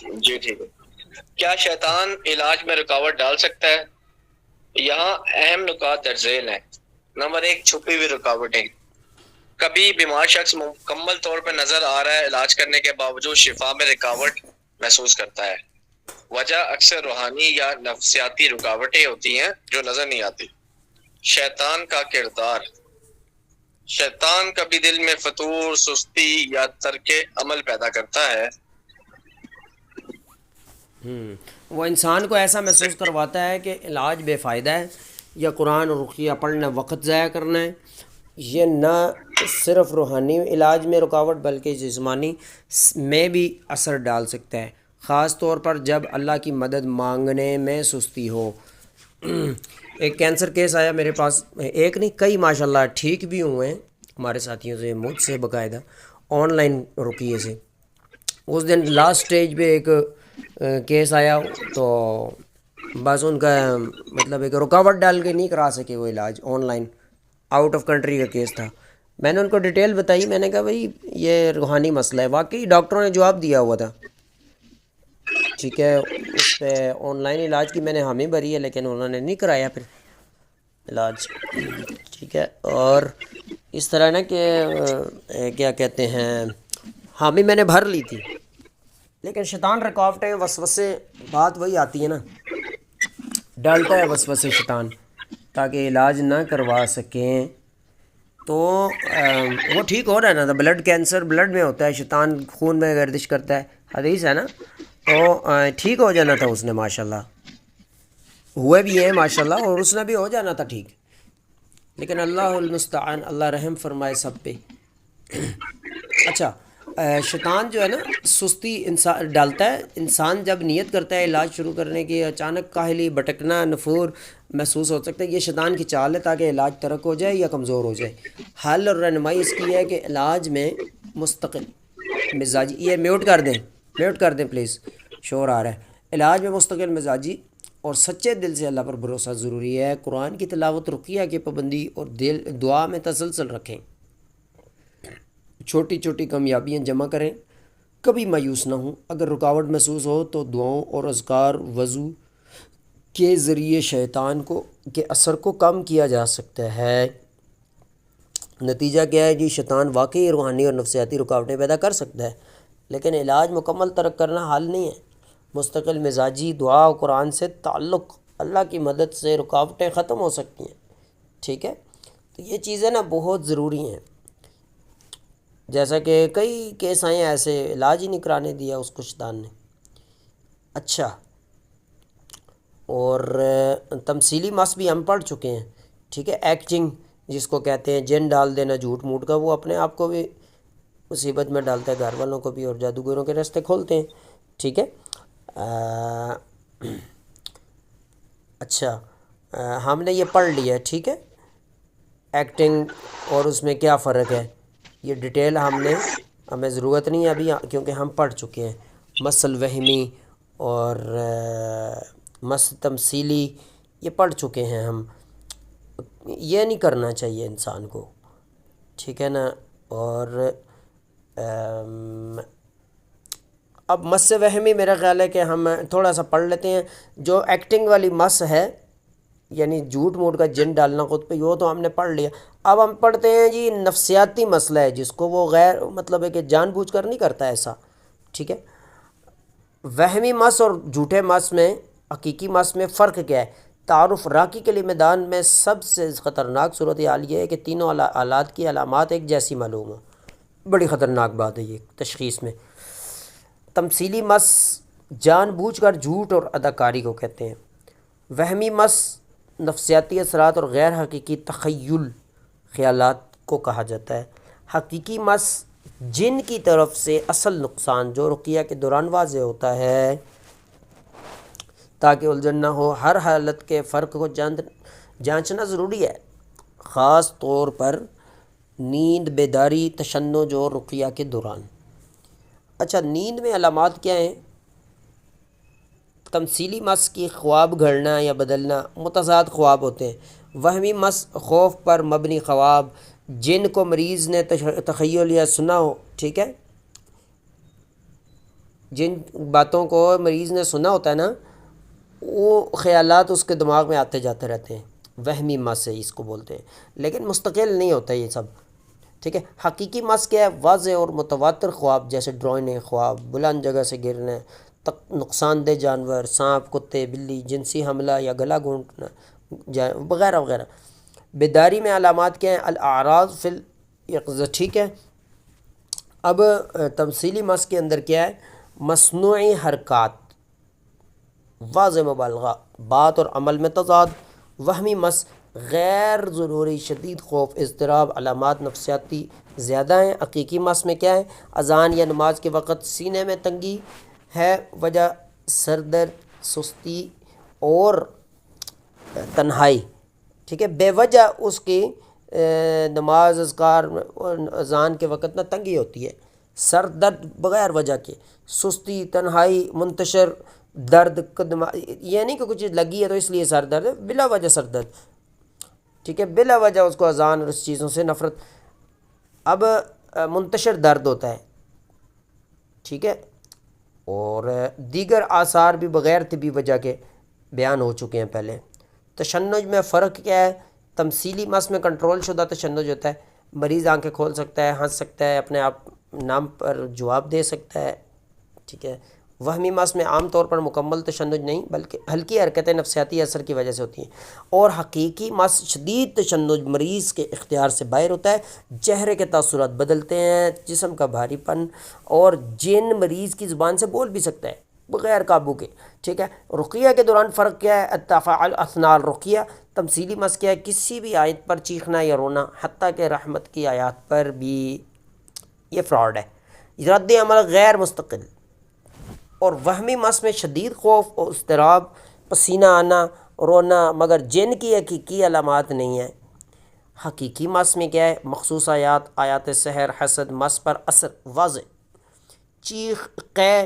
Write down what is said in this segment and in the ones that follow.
جی ٹھیک ہے. کیا شیطان علاج میں رکاوٹ ڈال سکتا ہے؟ یہاں اہم نکات درج ذیل ہیں. نمبر ایک، چھپی ہوئی رکاوٹیں. کبھی بیمار شخص مکمل طور پر نظر آ رہا ہے، علاج کرنے کے باوجود شفا میں رکاوٹ محسوس کرتا ہے. وجہ اکثر روحانی یا نفسیاتی رکاوٹیں ہوتی ہیں جو نظر نہیں آتی. شیطان کا کردار. شیطان کبھی دل میں فتور، سستی یا ترک عمل پیدا کرتا ہے. وہ انسان کو ایسا محسوس کرواتا ہے کہ علاج بے فائدہ ہے، یا قرآن اور رقیہ پڑھنا وقت ضائع کرنا ہے. یہ نہ صرف روحانی علاج میں رکاوٹ بلکہ جسمانی میں بھی اثر ڈال سکتا ہے، خاص طور پر جب اللہ کی مدد مانگنے میں سستی ہو. ایک کینسر کیس آیا میرے پاس، ایک نہیں کئی ماشاءاللہ ٹھیک بھی ہوئے ہیں ہمارے ساتھیوں سے، مجھ سے باقاعدہ آن لائن رقیے سے. اس دن لاسٹ سٹیج پہ ایک کیس آیا تو بس ان کا مطلب ایک رکاوٹ ڈال کے نہیں کرا سکے وہ علاج on line, out of country کا کیس تھا. میں نے ان کو ڈیٹیل بتائی، میں نے کہا بھائی یہ روحانی مسئلہ ہے. واقعی ڈاکٹروں نے جواب دیا ہوا تھا، ٹھیک ہے. اس پہ آن لائن علاج کی میں نے حامی بھری ہے، لیکن انہوں نے نہیں کرایا پھر علاج. ٹھیک ہے. اور اس طرح نا کہ کیا کہتے ہیں، حامی میں نے بھر لی تھی، لیکن شیطان رکاوٹیں وسوسے، بات وہی آتی ہے نا، ڈالتا ہے وسوسے شیطان تاکہ علاج نہ کروا سکیں. تو وہ ٹھیک ہو رہا ہے نا، تو بلڈ کینسر بلڈ میں ہوتا ہے، شیطان خون میں گردش کرتا ہے، حدیث ہے نا. تو ٹھیک ہو جانا تھا اس نے ماشاءاللہ، ہوئے بھی ہیں ماشاءاللہ، اور اس نے بھی ہو جانا تھا ٹھیک. لیکن اللہ المستعان، اللہ رحم فرمائے سب پہ. اچھا، شیطان جو ہے نا سستی انسان ڈالتا ہے. انسان جب نیت کرتا ہے علاج شروع کرنے کی، اچانک کاہلی، بھٹکنا، نفور محسوس ہو سکتا ہے. یہ شیطان کی چال ہے تاکہ علاج ترک ہو جائے یا کمزور ہو جائے. حل اور رہنمائی اس کی ہے کہ علاج میں مستقل مزاجی، یہ میوٹ کر دیں، میوٹ کر دیں پلیز، شور آ رہا ہے. علاج میں مستقل مزاجی اور سچے دل سے اللہ پر بھروسہ ضروری ہے. قرآن کی تلاوت، رقیہ کی پابندی اور دل دعا میں تسلسل رکھیں. چھوٹی چھوٹی کامیابیاں جمع کریں، کبھی مایوس نہ ہوں. اگر رکاوٹ محسوس ہو تو دعاؤں اور اذکار وضو کے ذریعے شیطان کے اثر کو کم کیا جا سکتا ہے. نتیجہ کیا ہے جی؟ شیطان واقعی روحانی اور نفسیاتی رکاوٹیں پیدا کر سکتا ہے، لیکن علاج مکمل ترک کرنا حل نہیں ہے. مستقل مزاجی، دعا و قرآن سے تعلق، اللہ کی مدد سے رکاوٹیں ختم ہو سکتی ہیں. ٹھیک ہے. تو یہ چیزیں نا بہت ضروری ہیں. جیسا کہ کئی کیس آئے ہیں ایسے، علاج ہی نہیں کرانے دیا اس کو شیطان نے. اچھا، اور تمثیلی مس بھی ہم پڑھ چکے ہیں. ٹھیک ہے. ایکٹنگ جس کو کہتے ہیں، جن ڈال دینا جھوٹ موٹ کا، وہ اپنے آپ کو بھی مصیبت میں ڈالتا ہے، گھر والوں کو بھی، اور جادوگروں کے راستے کھولتے ہیں. ٹھیک ہے. اچھا، ہم نے یہ پڑھ لیا ہے. ٹھیک ہے. ایکٹنگ اور اس میں کیا فرق ہے، یہ ڈیٹیل ہمیں ضرورت نہیں ہے ابھی، کیونکہ ہم پڑھ چکے ہیں. مس الوہمی اور مس تمثیلی یہ پڑھ چکے ہیں ہم. یہ نہیں کرنا چاہیے انسان کو. ٹھیک ہے نا. اور اب مس وہمی میرا خیال ہے کہ ہم تھوڑا سا پڑھ لیتے ہیں. جو ایکٹنگ والی مس ہے، یعنی جھوٹ موٹ کا جن ڈالنا خود پہ، وہ تو ہم نے پڑھ لیا. اب ہم پڑھتے ہیں جی نفسیاتی مسئلہ ہے، جس کو وہ غیر مطلب ہے کہ جان بوجھ کر نہیں کرتا ایسا. ٹھیک ہے. وہمی مس اور جھوٹے مس میں، حقیقی مس میں فرق کیا ہے؟ تعارف. راکی کے لیے میدان میں سب سے خطرناک صورتحال یہ ہے کہ تینوں آلات کی علامات ایک جیسی معلوم ہو. بڑی خطرناک بات ہے یہ تشخیص میں. تمثیلی مس جان بوجھ کر جھوٹ اور اداکاری کو کہتے ہیں. وہمی مس نفسیاتی اثرات اور غیر حقیقی تخیل خیالات کو کہا جاتا ہے. حقیقی مس جن کی طرف سے اصل نقصان جو رقیہ کے دوران واضح ہوتا ہے، تاکہ الجھن نہ ہو. ہر حالت کے فرق کو جانچنا ضروری ہے، خاص طور پر نیند، بیداری، تشنج اور رقیہ کے دوران. اچھا، نیند میں علامات کیا ہیں؟ تمثیلی مس کی خواب گھڑنا یا بدلنا، متضاد خواب ہوتے ہیں. وہمی مس خوف پر مبنی خواب، جن کو مریض نے تخیل یا سنا ہو. ٹھیک ہے. جن باتوں کو مریض نے سنا ہوتا ہے نا، وہ خیالات اس کے دماغ میں آتے جاتے رہتے ہیں، وہمی مس ہے اس کو بولتے ہیں، لیکن مستقل نہیں ہوتا یہ سب، ٹھیک ہے۔ حقیقی مس کیا ہے؟ واضح اور متواتر خواب، جیسے ڈرائنے خواب، بلند جگہ سے گرنا، نقصان دہ جانور، سانپ، کتے، بلی، جنسی حملہ یا گلا گھونٹنا وغیرہ وغیرہ۔ بیداری میں علامات کیا ہیں؟ الاعراض فی الیقظہ، ٹھیک ہے۔ اب تمثیلی مس کے اندر کیا ہے؟ مصنوعی حرکات، واضح مبالغہ، بات اور عمل میں تضاد۔ وہمی مس، غیر ضروری شدید خوف، اضطراب، علامات نفسیاتی زیادہ ہیں۔ حقیقی مس میں کیا ہے؟ اذان یا نماز کے وقت سینے میں تنگی ہے، وجہ سر درد، سستی اور تنہائی، ٹھیک ہے۔ بے وجہ اس کی نماز اذکار اذان کے وقت نہ تنگی ہوتی ہے، سر درد بغیر وجہ کے، سستی، تنہائی، منتشر درد قدم، یہ نہیں کہ کچھ چیز لگی ہے تو اس لیے سر درد ہے، بلا وجہ سر درد، ٹھیک ہے، بلا وجہ اس کو اذان اور اس چیزوں سے نفرت۔ اب منتشر درد ہوتا ہے، ٹھیک ہے، اور دیگر آثار بھی بغیر طبی وجہ کے بیان ہو چکے ہیں پہلے۔ تشنج میں فرق کیا ہے؟ تمثیلی مس میں کنٹرول شدہ تشنج ہوتا ہے، مریض آنکھیں کھول سکتا ہے، ہنس سکتا ہے، اپنے آپ نام پر جواب دے سکتا ہے، ٹھیک ہے۔ وہمی مس میں عام طور پر مکمل تشنج نہیں بلکہ ہلکی حرکتیں نفسیاتی اثر کی وجہ سے ہوتی ہیں، اور حقیقی مس شدید تشنج مریض کے اختیار سے باہر ہوتا ہے، چہرے کے تاثرات بدلتے ہیں، جسم کا بھاری پن، اور جن مریض کی زبان سے بول بھی سکتا ہے بغیر قابو کے، ٹھیک ہے۔ رقیہ کے دوران فرق کیا ہے؟ التفاعل اثناء الرقیہ، تمثیلی مس کیا ہے؟ کسی بھی آیت پر چیخنا یا رونا، حتیٰ کہ رحمت کی آیات پر بھی، یہ فراڈ ہے۔ رد عمل غیر مستقل، اور وہمی مس میں شدید خوف اور اضطراب، پسینہ آنا، رونا، مگر جن کی حقیقی علامات نہیں ہیں۔ حقیقی مس میں کیا ہے؟ مخصوص آیات، آیات سحر، حسد، مس پر اثر واضح، چیخ، قے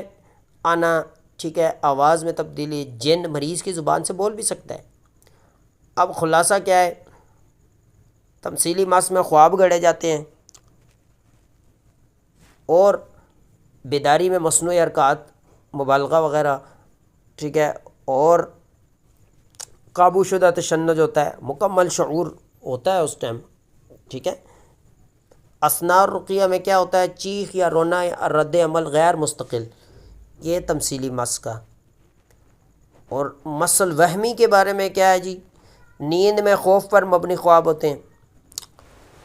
آنا، ٹھیک ہے، آواز میں تبدیلی، جن مریض کی زبان سے بول بھی سکتا ہے۔ اب خلاصہ کیا ہے؟ تمثیلی مس میں خواب گڑے جاتے ہیں، اور بیداری میں مصنوعی حرکات، مبالغہ وغیرہ، ٹھیک ہے، اور قابو شدہ تشنج ہوتا ہے، مکمل شعور ہوتا ہے اس ٹائم، ٹھیک ہے۔ اثناء رقیہ میں کیا ہوتا ہے؟ چیخ یا رونا یا رد عمل غیر مستقل، یہ تمثیلی مس کا۔ اور مس الوہمی کے بارے میں کیا ہے جی؟ نیند میں خوف پر مبنی خواب ہوتے ہیں،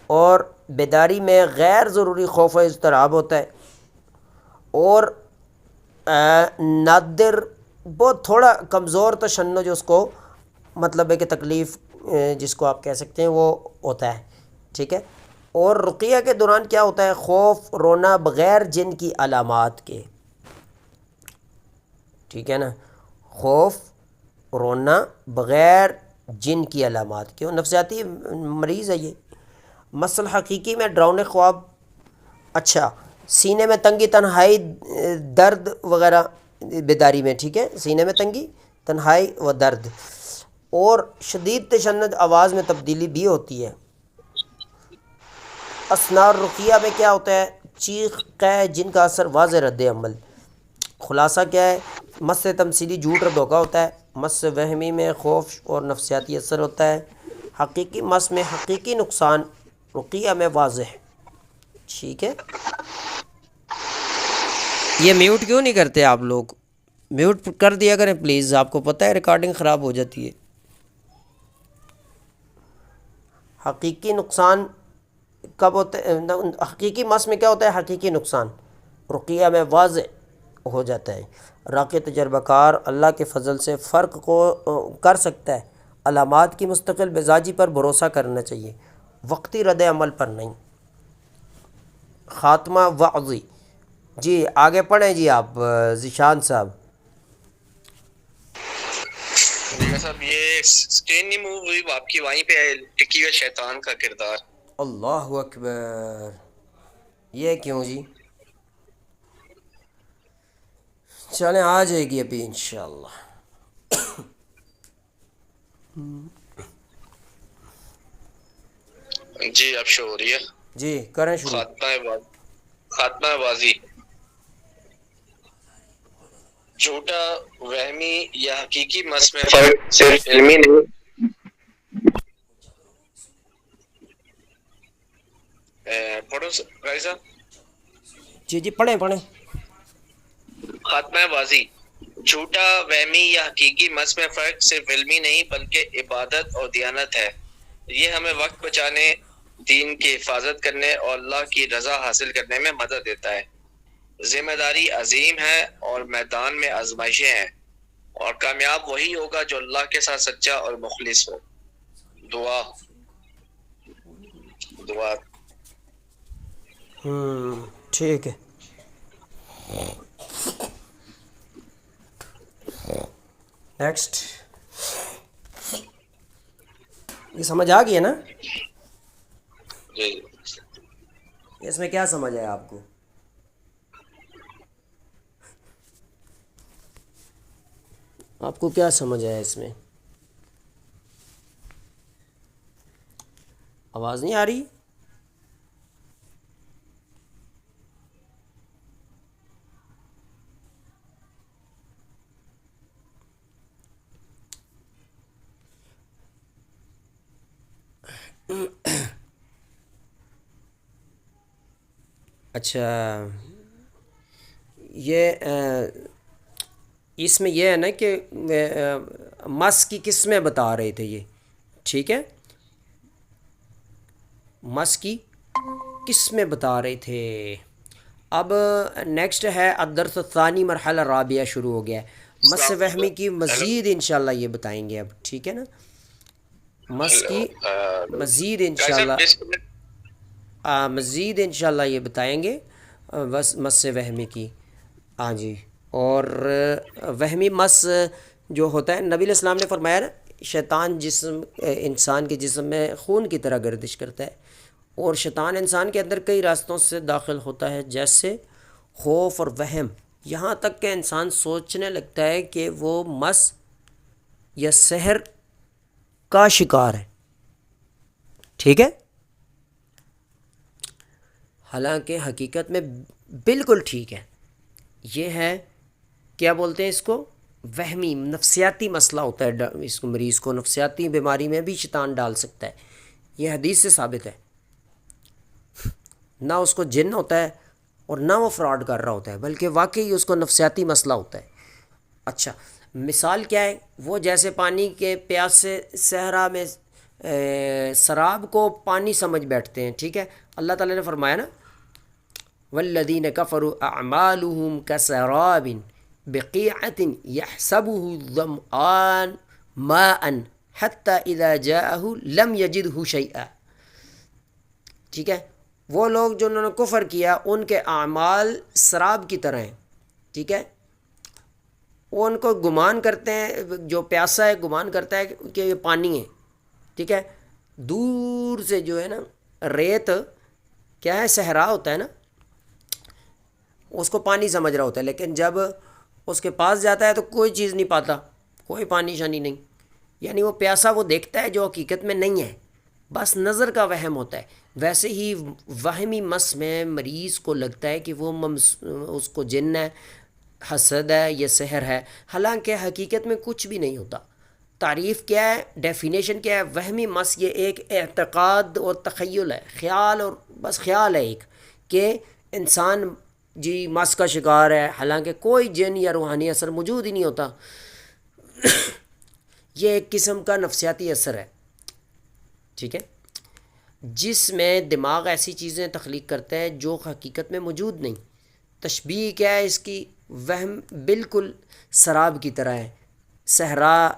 اور بیداری میں غیر ضروری خوف و اضطراب ہوتا ہے، اور نادر، بہت تھوڑا کمزور تشنج اس کو مطلب ہے کہ تکلیف جس کو آپ کہہ سکتے ہیں وہ ہوتا ہے، ٹھیک ہے۔ اور رقیہ کے دوران کیا ہوتا ہے؟ خوف، رونا بغیر جن کی علامات کے، ٹھیک ہے نا، خوف، رونا بغیر جن کی علامات کے، وہ نفسیاتی مریض ہے یہ۔ مثل حقیقی میں ڈراؤنے خواب، اچھا، سینے میں تنگی، تنہائی، درد وغیرہ بیداری میں، ٹھیک ہے، سینے میں تنگی، تنہائی و درد، اور شدید تشنج، آواز میں تبدیلی بھی ہوتی ہے۔ اثناء رقیہ میں کیا ہوتا ہے؟ چیخ، قے، جن کا اثر، واضح رد عمل۔ خلاصہ کیا ہے؟ مس تمثیلی جھوٹ اور دھوکہ ہوتا ہے، مس وہمی میں خوف اور نفسیاتی اثر ہوتا ہے، حقیقی مس میں حقیقی نقصان، رقیہ میں واضح، ٹھیک ہے۔ یہ میوٹ کیوں نہیں کرتے آپ لوگ؟ میوٹ کر دیا کریں پلیز، آپ کو پتہ ہے ریکارڈنگ خراب ہو جاتی ہے۔ حقیقی نقصان کب ہوتا ہے؟ حقیقی مس میں کیا ہوتا ہے؟ حقیقی نقصان، رقیہ میں واضح ہو جاتا ہے۔ راقی تجربہ کار اللہ کے فضل سے فرق کو کر سکتا ہے، علامات کی مستقل مزاجی پر بھروسہ کرنا چاہیے، وقتی رد عمل پر نہیں۔ خاتمہ وعظی، جی آگے پڑھیں جی آپ ذیشان صاحب۔ صاحب یہ اسکرین نہیں موو ہوئی، آپ کی وہیں پہ ٹکی ہوئے شیطان کا کردار۔ اللہ اکبر، یہ کیوں جی؟ چلیں آ جائے گی ابھی انشاءاللہ۔ جی اب شو ہو رہی ہے، جی کریں شروع۔ خاتمہ بازی۔ جھوٹا وہمی یا حقیقی مس میں فرق صرف علمی نہیں پڑھو قاری صاحب. جی جی پڑھیں پڑھیں. خاتمہ بازی. جھوٹا وہمی یا حقیقی مس میں فرق صرف علمی نہیں بلکہ عبادت اور دیانت ہے. یہ ہمیں وقت بچانے، دین کی حفاظت کرنے اور اللہ کی رضا حاصل کرنے میں مدد دیتا ہے. ذمہ داری عظیم ہے اور میدان میں آزمائشیں ہیں، اور کامیاب وہی ہوگا جو اللہ کے ساتھ سچا اور مخلص ہو. دعا. دعا. ٹھیک ہے. نیکسٹ. یہ سمجھ آ گئی ہے نا؟ جی. اس میں کیا سمجھ آیا آپ کو؟ آپ کو کیا سمجھ آیا اس میں؟ آواز نہیں آ رہی؟ اچھا، یہ اس میں یہ ہے نا کہ مس کی قسمیں بتا رہے تھے یہ، ٹھیک ہے، مس کی قسمیں بتا رہے تھے. اب نیکسٹ ہے الدرس الثانی مرحلہ رابعہ شروع ہو گیا ہے. مس وہمی کی مزید انشاءاللہ یہ بتائیں گے اب، ٹھیک ہے نا؟ مس کی مزید انشاءاللہ مزید انشاءاللہ یہ بتائیں گے بس مس وہمی کی. ہاں جی. اور وہمی مس جو ہوتا ہے، نبی علیہ السلام نے فرمایا نا، شیطان جسم انسان کے جسم میں خون کی طرح گردش کرتا ہے، اور شیطان انسان کے اندر کئی راستوں سے داخل ہوتا ہے، جیسے خوف اور وہم، یہاں تک کہ انسان سوچنے لگتا ہے کہ وہ مس یا سحر کا شکار ہے. ٹھیک ہے؟ حالانکہ حقیقت میں بالکل ٹھیک ہے. یہ ہے، کیا بولتے ہیں اس کو، وہمی نفسیاتی مسئلہ ہوتا ہے. اس کو مریض کو نفسیاتی بیماری میں بھی شیطان ڈال سکتا ہے. یہ حدیث سے ثابت ہے. نہ اس کو جن ہوتا ہے اور نہ وہ فراڈ کر رہا ہوتا ہے، بلکہ واقعی اس کو نفسیاتی مسئلہ ہوتا ہے. اچھا، مثال کیا ہے؟ وہ جیسے پانی کے پیاس سے صحرا میں سراب کو پانی سمجھ بیٹھتے ہیں. ٹھیک ہے؟ اللہ تعالیٰ نے فرمایا نا، والذین کفروا اعمالهم کسراب بقیعۃ یحسبه الظمآن ماء حتی اذا جاءه لم یجدہ شیئا. ٹھیک ہے؟ وہ لوگ جو انہوں نے کفر کیا، ان کے اعمال سراب کی طرح ہیں. ٹھیک ہے؟ وہ ان کو گمان کرتے ہیں، جو پیاسا ہے گمان کرتا ہے کہ یہ پانی ہے. ٹھیک ہے؟ دور سے جو ہے نا، ریت کیا ہے، صحرا ہوتا ہے نا، اس کو پانی سمجھ رہا ہوتا ہے، لیکن جب اس کے پاس جاتا ہے تو کوئی چیز نہیں پاتا، کوئی پانی شانی نہیں. یعنی وہ پیاسا وہ دیکھتا ہے جو حقیقت میں نہیں ہے، بس نظر کا وہم ہوتا ہے. ویسے ہی وہمی مس میں مریض کو لگتا ہے کہ وہ اس کو جن ہے، حسد ہے، یہ سحر ہے، حالانکہ حقیقت میں کچھ بھی نہیں ہوتا. تعریف کیا ہے، ڈیفینیشن کیا ہے؟ وہمی مس یہ ایک اعتقاد اور تخیل ہے، خیال، اور بس خیال ہے ایک، کہ انسان جی مس کا شکار ہے، حالانکہ کوئی جن یا روحانی اثر موجود ہی نہیں ہوتا. یہ ایک قسم کا نفسیاتی اثر ہے. ٹھیک ہے؟ جس میں دماغ ایسی چیزیں تخلیق کرتا ہے جو حقیقت میں موجود نہیں. تشبیہ کیا ہے اس کی؟ وہم بالکل سراب کی طرح ہے، صحرا،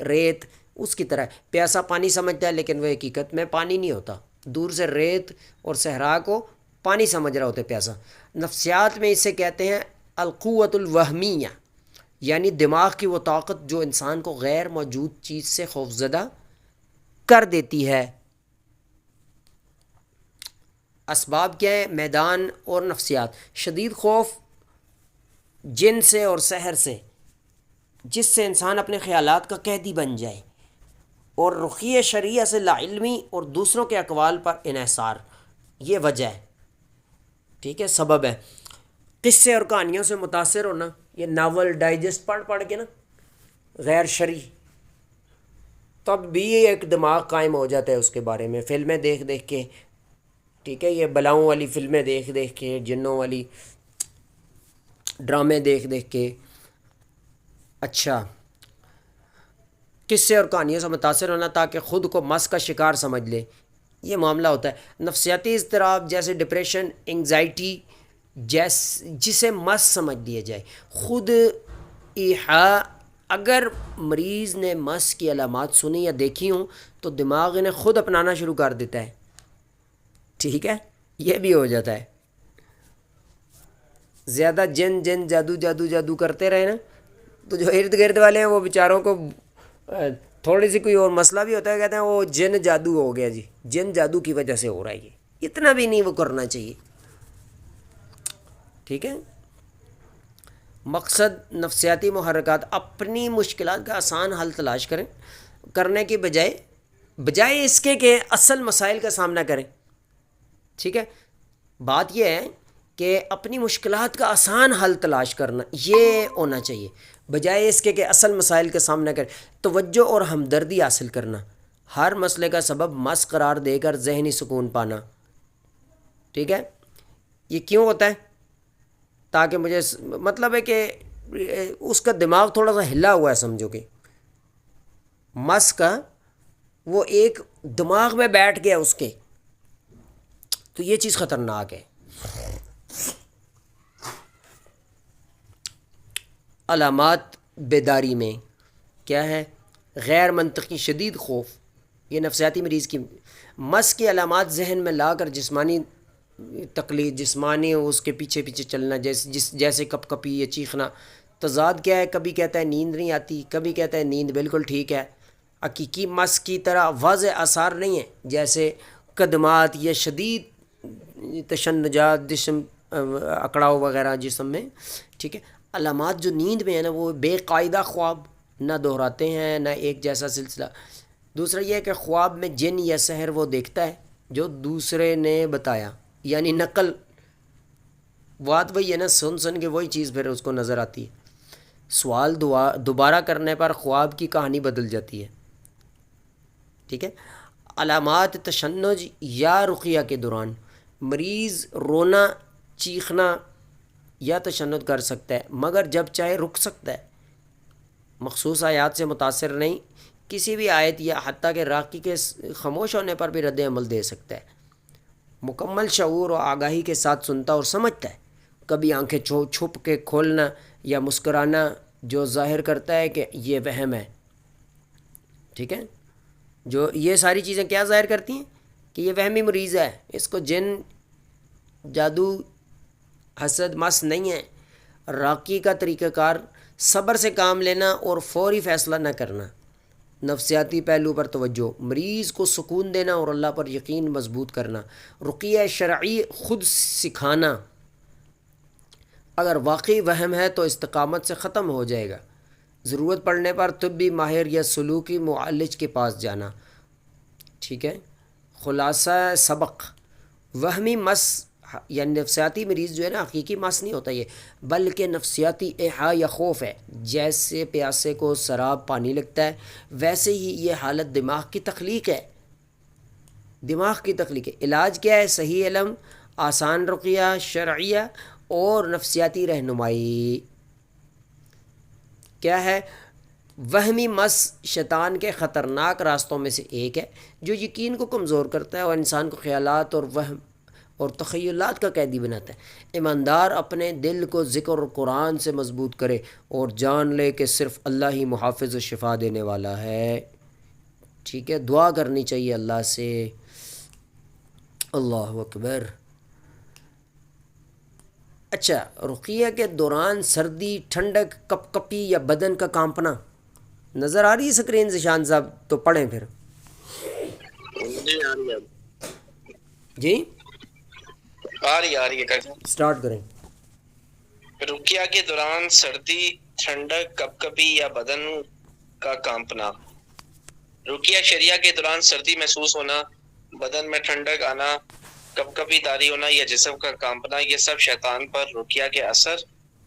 ریت اس کی طرح ہے. پیاسا پانی سمجھتا ہے لیکن وہ حقیقت میں پانی نہیں ہوتا، دور سے ریت اور صحرا کو پانی سمجھ رہا ہوتا ہے پیاسا. نفسیات میں اسے کہتے ہیں القوت الوہمیہ، یعنی دماغ کی وہ طاقت جو انسان کو غیر موجود چیز سے خوفزدہ کر دیتی ہے. اسباب کیا ہیں؟ میدان اور نفسیات. شدید خوف جن سے اور سحر سے، جس سے انسان اپنے خیالات کا قیدی بن جائے، اور رخی شرعیہ سے لا علمی اور دوسروں کے اقوال پر انحصار، یہ وجہ ہے. ٹھیک ہے؟ سبب ہے. قصے اور کہانیوں سے متاثر ہونا، یہ ناول ڈائجسٹ پڑھ پڑھ کے نا غیر شرعی، تب بھی ایک دماغ قائم ہو جاتا ہے اس کے بارے میں، فلمیں دیکھ دیکھ کے، ٹھیک ہے، یہ بلاؤں والی فلمیں دیکھ دیکھ کے، جنوں والی ڈرامے دیکھ دیکھ کے. اچھا، قصے اور کہانیوں سے متاثر ہونا تاکہ خود کو مس کا شکار سمجھ لے، یہ معاملہ ہوتا ہے. نفسیاتی اضطراب جیسے ڈپریشن، انگزائٹی، جسے مس سمجھ لیا جائے. خود ایحاء، اگر مریض نے مس کی علامات سنی یا دیکھی ہوں تو دماغ انہیں خود اپنانا شروع کر دیتا ہے، ٹھیک ہے، یہ بھی ہو جاتا ہے. زیادہ جن جن جادو جادو جادو کرتے رہے نا تو جو ارد گرد والے ہیں وہ بیچاروں کو تھوڑی سی کوئی اور مسئلہ بھی ہوتا ہے، کہتے ہیں وہ جن جادو ہو گیا جی، جن جادو کی وجہ سے ہو رہا ہے، یہ اتنا بھی نہیں وہ کرنا چاہیے، ٹھیک ہے. مقصد نفسیاتی محرکات، اپنی مشکلات کا آسان حل تلاش کرنے کی بجائے اس کے کہ اصل مسائل کا سامنا کریں، ٹھیک ہے. بات یہ ہے کہ اپنی مشکلات کا آسان حل تلاش کرنا یہ ہونا چاہیے، بجائے اس کے کہ اصل مسائل کا سامنا کریں. توجہ اور ہمدردی حاصل کرنا، ہر مسئلے کا سبب مس قرار دے کر ذہنی سکون پانا، ٹھیک ہے. یہ کیوں ہوتا ہے؟ تاکہ مجھے مطلب ہے کہ اس کا دماغ تھوڑا سا ہلا ہوا ہے، سمجھو کہ مس کا وہ ایک دماغ میں بیٹھ گیا اس کے، تو یہ چیز خطرناک ہے. علامات بیداری میں کیا ہے؟ غیر منطقی شدید خوف، یہ نفسیاتی مریض کی مس کی علامات ذہن میں لا کر جسمانی تقلید، جسمانی اس کے پیچھے پیچھے چلنا، جیسے کپ کپی یا چیخنا. تضاد کیا ہے؟ کبھی کہتا ہے نیند نہیں آتی، کبھی کہتا ہے نیند بالکل ٹھیک ہے. حقیقی مس کی طرح واضح آثار نہیں ہیں جیسے قدمات یا شدید تشنجات، جسم اکڑاؤ وغیرہ جسم میں، ٹھیک ہے. علامات جو نیند میں ہیں نا، وہ بے قاعدہ خواب نہ دہراتے ہیں نہ ایک جیسا سلسلہ. دوسرا یہ ہے کہ خواب میں جن یا سحر وہ دیکھتا ہے جو دوسرے نے بتایا، یعنی نقل. بات وہی ہے نا، سن کے وہی چیز پھر اس کو نظر آتی ہے. سوال دوبارہ کرنے پر خواب کی کہانی بدل جاتی ہے، ٹھیک ہے. علامات تشنج یا رقیہ کے دوران مریض رونا، چیخنا یا تشنج کر سکتا ہے، مگر جب چاہے رک سکتا ہے. مخصوص آیات سے متاثر نہیں، کسی بھی آیت یا حتیٰ کہ راقی کے خاموش ہونے پر بھی رد عمل دے سکتا ہے. مکمل شعور و آگاہی کے ساتھ سنتا اور سمجھتا ہے. کبھی آنکھیں چھپ کے کھولنا یا مسکرانا جو ظاہر کرتا ہے کہ یہ وہم ہے، ٹھیک ہے. جو یہ ساری چیزیں کیا ظاہر کرتی ہیں کہ یہ وہمی مریض ہے، اس کو جن جادو حسد مس نہیں ہے. راقی کا طریقہ کار صبر سے کام لینا اور فوری فیصلہ نہ کرنا. نفسیاتی پہلو پر توجہ، مریض کو سکون دینا اور اللہ پر یقین مضبوط کرنا. رقیہ شرعی خود سکھانا، اگر واقعی وہم ہے تو استقامت سے ختم ہو جائے گا. ضرورت پڑنے پر طبی ماہر یا سلوکی معالج کے پاس جانا، ٹھیک ہے. خلاصہ سبق، وہمی مس یعنی نفسیاتی مریض جو ہے نا، حقیقی مس نہیں ہوتا یہ، بلکہ نفسیاتی ایحاء یا خوف ہے. جیسے پیاسے کو سراب پانی لگتا ہے، ویسے ہی یہ حالت دماغ کی تخلیق ہے، دماغ کی تخلیق ہے. علاج کیا ہے؟ صحیح علم، آسان رقیہ شرعیہ اور نفسیاتی رہنمائی. کیا ہے؟ وہمی مس شیطان کے خطرناک راستوں میں سے ایک ہے جو یقین کو کمزور کرتا ہے اور انسان کو خیالات اور وہم اور تخیلات کا قیدی بناتا ہے. ایماندار اپنے دل کو ذکر قرآن سے مضبوط کرے اور جان لے کہ صرف اللہ ہی محافظ و شفا دینے والا ہے، ٹھیک ہے. دعا کرنی چاہیے اللہ سے. اللہ اکبر. اچھا، رقیہ کے دوران سردی، ٹھنڈک، کپ کپی یا بدن کا کانپنا نظر آ رہی ہے اسکرین سے شان صاحب؟ تو پڑھیں پھر. جی آ رہی ہے، سٹارٹ کریں. رقیہ کے دوران سردی، ٹھنڈک، کپ کپی یا بدن کا کانپنا. رقیہ شریعہ کے دوران سردی محسوس ہونا، بدن میں ٹھنڈک آنا، کپ کپی طاری ہونا یا جسم کا کانپنا، یہ سب شیطان پر رقیہ کے اثر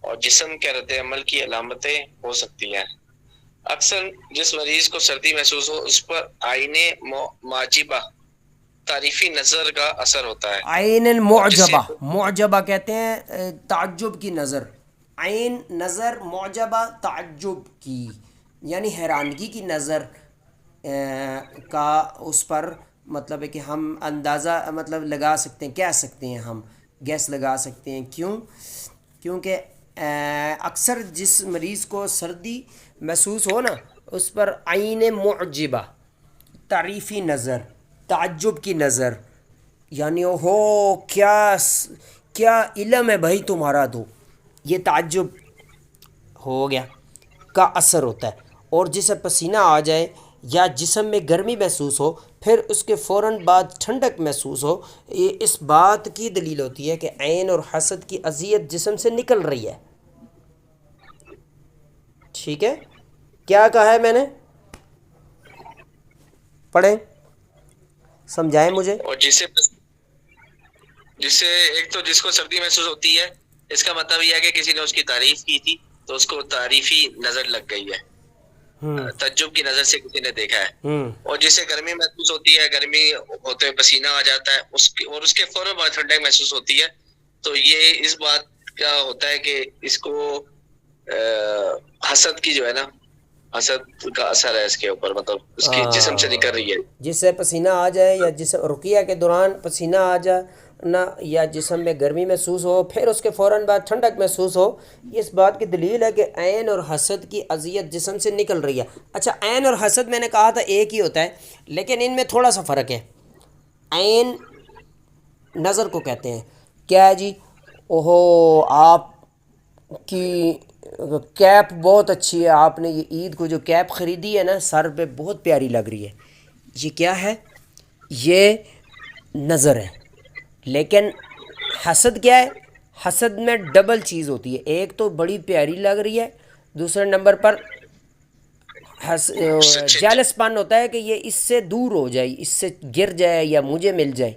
اور جسم کے رد عمل کی علامتیں ہو سکتی ہیں۔ اکثر جس مریض کو سردی محسوس ہو اس پر عین معجبہ تعریفی نظر کا اثر ہوتا ہے، عین اور جسے معجبہ، معجبہ کہتے ہیں تعجب کی نظر، عین نظر، معجبہ تعجب کی یعنی حیرانگی کی نظر کا اس پر مطلب ہے کہ ہم اندازہ مطلب لگا سکتے ہیں، کہہ سکتے ہیں، ہم گیس لگا سکتے ہیں۔ کیوں؟ کیونکہ اکثر جس مریض کو سردی محسوس ہو نا اس پر عین معجبہ تعریفی نظر، تعجب کی نظر، یعنی ہو کیا علم ہے بھائی تمہارا، تو یہ تعجب ہو گیا کا اثر ہوتا ہے۔ اور جسے پسینہ آ جائے یا جسم میں گرمی محسوس ہو پھر اس کے فوراً بعد ٹھنڈک محسوس ہو، یہ اس بات کی دلیل ہوتی ہے کہ عین اور حسد کی اذیت جسم سے نکل رہی ہے۔ ٹھیک ہے، کیا کہا ہے میں نے؟ پڑھیں، سمجھائیں مجھے۔ اور جسے ایک تو جس کو سردی محسوس ہوتی ہے، اس کا مطلب یہ ہے کہ کسی نے اس کی تعریف کی تھی تو اس کو تعریفی نظر لگ گئی ہے، تعجب کی نظر سے کسی نے دیکھا ہے۔ اور جسے گرمی محسوس ہوتی ہے، گرمی ہوتے ہوئے پسینہ آ جاتا ہے اور اس کے فوراً بعد ٹھنڈک محسوس ہوتی ہے، تو یہ اس بات کا ہوتا ہے کہ اس کو حسد کی جو ہے نا، حسد کا اثر ہے اس کے اوپر، مطلب اس کی جسم سے نکل رہی ہے۔ جس سے پسینہ آ جائے یا جسم رقیہ کے دوران پسینہ آ جانا یا جسم میں گرمی محسوس ہو پھر اس کے فوراً بعد ٹھنڈک محسوس ہو، اس بات کی دلیل ہے کہ عین اور حسد کی اذیت جسم سے نکل رہی ہے۔ اچھا، عین اور حسد میں نے کہا تھا ایک ہی ہوتا ہے، لیکن ان میں تھوڑا سا فرق ہے۔ عین نظر کو کہتے ہیں، کیا ہے جی، اوہو آپ کی کیپ بہت اچھی ہے، آپ نے یہ عید کو جو کیپ خریدی ہے نا سر پہ بہت پیاری لگ رہی ہے، یہ کیا ہے؟ یہ نظر ہے۔ لیکن حسد کیا ہے؟ حسد میں ڈبل چیز ہوتی ہے، ایک تو بڑی پیاری لگ رہی ہے، دوسرے نمبر پر جالس پن ہوتا ہے کہ یہ اس سے دور ہو جائے، اس سے گر جائے یا مجھے مل جائے،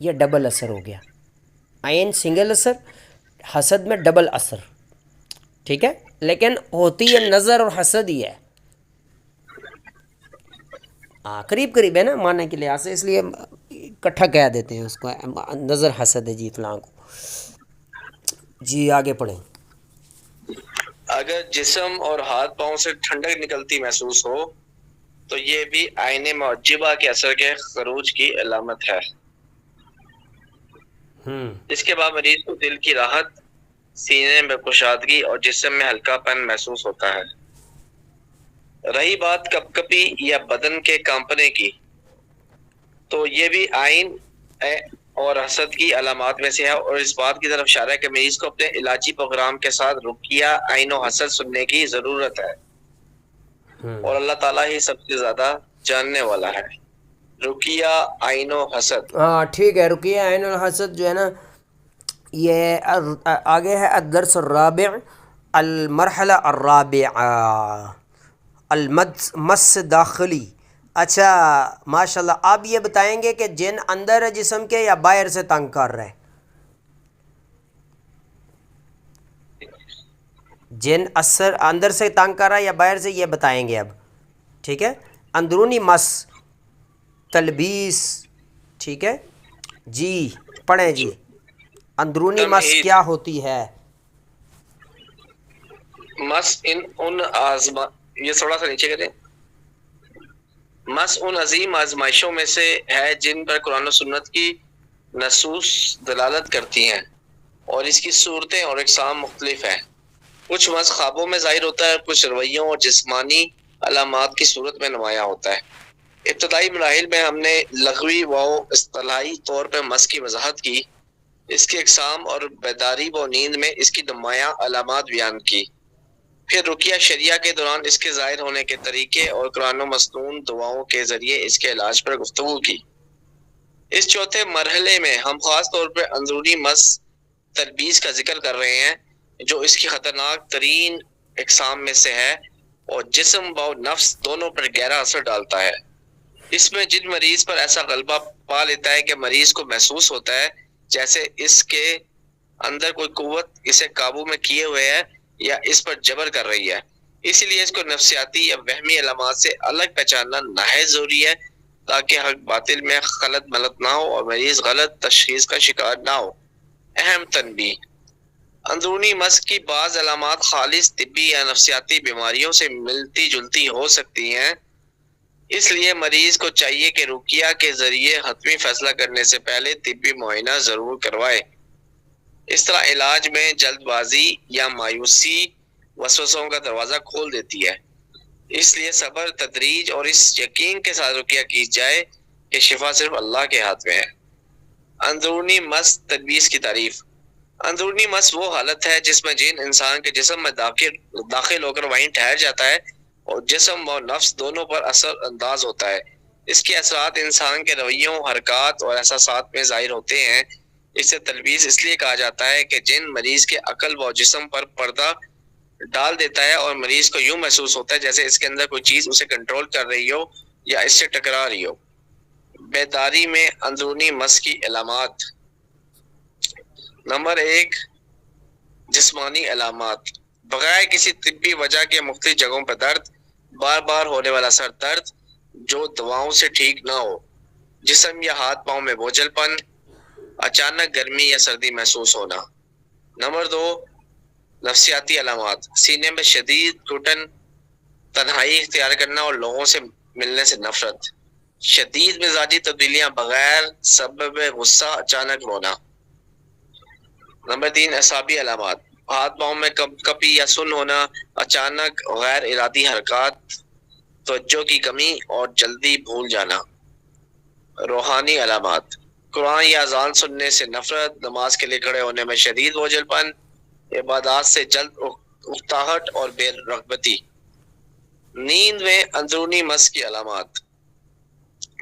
یہ ڈبل اثر ہو گیا۔ عین سنگل اثر، حسد میں ڈبل اثر، ٹھیک ہے، لیکن ہوتی ہے نظر اور حسد ہی ہے، قریب قریب ہے نا معنی کے لحاظ سے، اس لیے اکٹھا کہہ دیتے ہیں اس کو، نظر حسد ہے جی فلاں کو۔ جی آگے پڑھیں۔ اگر جسم اور ہاتھ پاؤں سے ٹھنڈک نکلتی محسوس ہو تو یہ بھی عین معجبہ کے اثر کے خروج کی علامت ہے۔ اس کے بعد مریض کو دل کی راحت، سینے میں کشادگی اور جسم میں ہلکا پن محسوس ہوتا ہے۔ رہی بات کپ کپی یا بدن کے کانپنے کی، تو یہ بھی عین اور حسد کی علامات میں سے ہے، اور اس بات کی طرف اشارہ ہے کہ مریض کو اپنے علاجی پروگرام کے ساتھ رقیہ عین و حسد سننے کی ضرورت ہے، اور اللہ تعالیٰ ہی سب سے زیادہ جاننے والا ہے۔ رقیہ عین و حسد، ہاں ٹھیک ہے، رقیہ عین الحسد جو ہے نا، یہ آگے ہے الدرس الرابع، المرحلہ الرابعہ، المس داخلی۔ اچھا ماشاءاللہ، آپ یہ بتائیں گے کہ جن اندر ہے جسم کے یا باہر سے تنگ کر رہے ہیں؟ جن اثر اندر سے تنگ کر رہا ہے یا باہر سے، یہ بتائیں گے اب، ٹھیک ہے۔ اندرونی مس، تلبیس، ٹھیک ہے جی، پڑھیں جی، اندرونی مس کیا ہوتی ہے؟ مس یہ تھوڑا سا نیچے کریں۔ مس ان عظیم آزمائشوں میں سے ہے جن پر قرآن و سنت کی نصوص دلالت کرتی ہیں، اور اس کی صورتیں اور اقسام مختلف ہیں۔ کچھ مس خوابوں میں ظاہر ہوتا ہے، کچھ رویوں اور جسمانی علامات کی صورت میں نمایاں ہوتا ہے۔ ابتدائی مراحل میں ہم نے لغوی و اصطلاحی طور پر مس کی وضاحت کی، اس کی اقسام اور بیداری و نیند میں اس کی نمایاں علامات بیان کی، پھر رقیہ شریعہ کے دوران اس کے ظاہر ہونے کے طریقے اور قرآن و مسنون دعاؤں کے ذریعے اس کے علاج پر گفتگو کی۔ اس چوتھے مرحلے میں ہم خاص طور پر اندرونی مس تلبیس کا ذکر کر رہے ہیں، جو اس کی خطرناک ترین اقسام میں سے ہے اور جسم و نفس دونوں پر گہرا اثر ڈالتا ہے۔ اس میں جن مریض پر ایسا غلبہ پا لیتا ہے کہ مریض کو محسوس ہوتا ہے جیسے اس کے اندر کوئی قوت اسے قابو میں کیے ہوئے ہے یا اس پر جبر کر رہی ہے، اسی لیے اس کو نفسیاتی یا وہمی علامات سے الگ پہچاننا نہایت ضروری ہے تاکہ حق باطل میں خلط ملط نہ ہو اور مریض غلط تشخیص کا شکار نہ ہو۔ اہم تنبیہ: اندرونی مس کی بعض علامات خالص طبی یا نفسیاتی بیماریوں سے ملتی جلتی ہو سکتی ہیں، اس لیے مریض کو چاہیے کہ رقیہ کے ذریعے حتمی فیصلہ کرنے سے پہلے طبی معائنہ ضرور کروائے۔ اس طرح علاج میں جلد بازی یا مایوسی وسوسوں کا دروازہ کھول دیتی ہے، اس لیے صبر، تدریج اور اس یقین کے ساتھ رقیہ کی جائے کہ شفا صرف اللہ کے ہاتھ میں ہے۔ اندرونی مس تدبیس کی تعریف: اندرونی مس وہ حالت ہے جس میں جن انسان کے جسم میں داخل ہو کر وہیں ٹھہر جاتا ہے اور جسم و نفس دونوں پر اثر انداز ہوتا ہے۔ اس کے اثرات انسان کے رویوں، حرکات اور احساسات میں ظاہر ہوتے ہیں۔ اسے تلبیس اس لیے کہا جاتا ہے کہ جن مریض کے عقل و جسم پر پردہ ڈال دیتا ہے اور مریض کو یوں محسوس ہوتا ہے جیسے اس کے اندر کوئی چیز اسے کنٹرول کر رہی ہو یا اس سے ٹکرا رہی ہو۔ بیداری میں اندرونی مس کی علامات: نمبر 1، جسمانی علامات: بغیر کسی طبی وجہ کے مختلف جگہوں پر درد، بار بار ہونے والا سر درد جو دواؤں سے ٹھیک نہ ہو، جسم یا ہاتھ پاؤں میں بوجھل پن، اچانک گرمی یا سردی محسوس ہونا۔ نمبر 2، نفسیاتی علامات: سینے میں شدید گھٹن، تنہائی اختیار کرنا اور لوگوں سے ملنے سے نفرت، شدید مزاجی تبدیلیاں، بغیر سبب غصہ اچانک رونا۔ نمبر 3، اعصابی علامات: ہاتھ پاؤں میں کپی یا سن ہونا، اچانک غیر ارادی حرکات، توجہ کی کمی اور جلدی بھول جانا۔ روحانی علامات: قرآن یا اذان سننے سے نفرت، نماز کے لیے کھڑے ہونے میں شدید بوجھل پن، عبادات سے جلد اکتاہٹ اور بے رغبتی۔ نیند میں اندرونی مس کی علامات: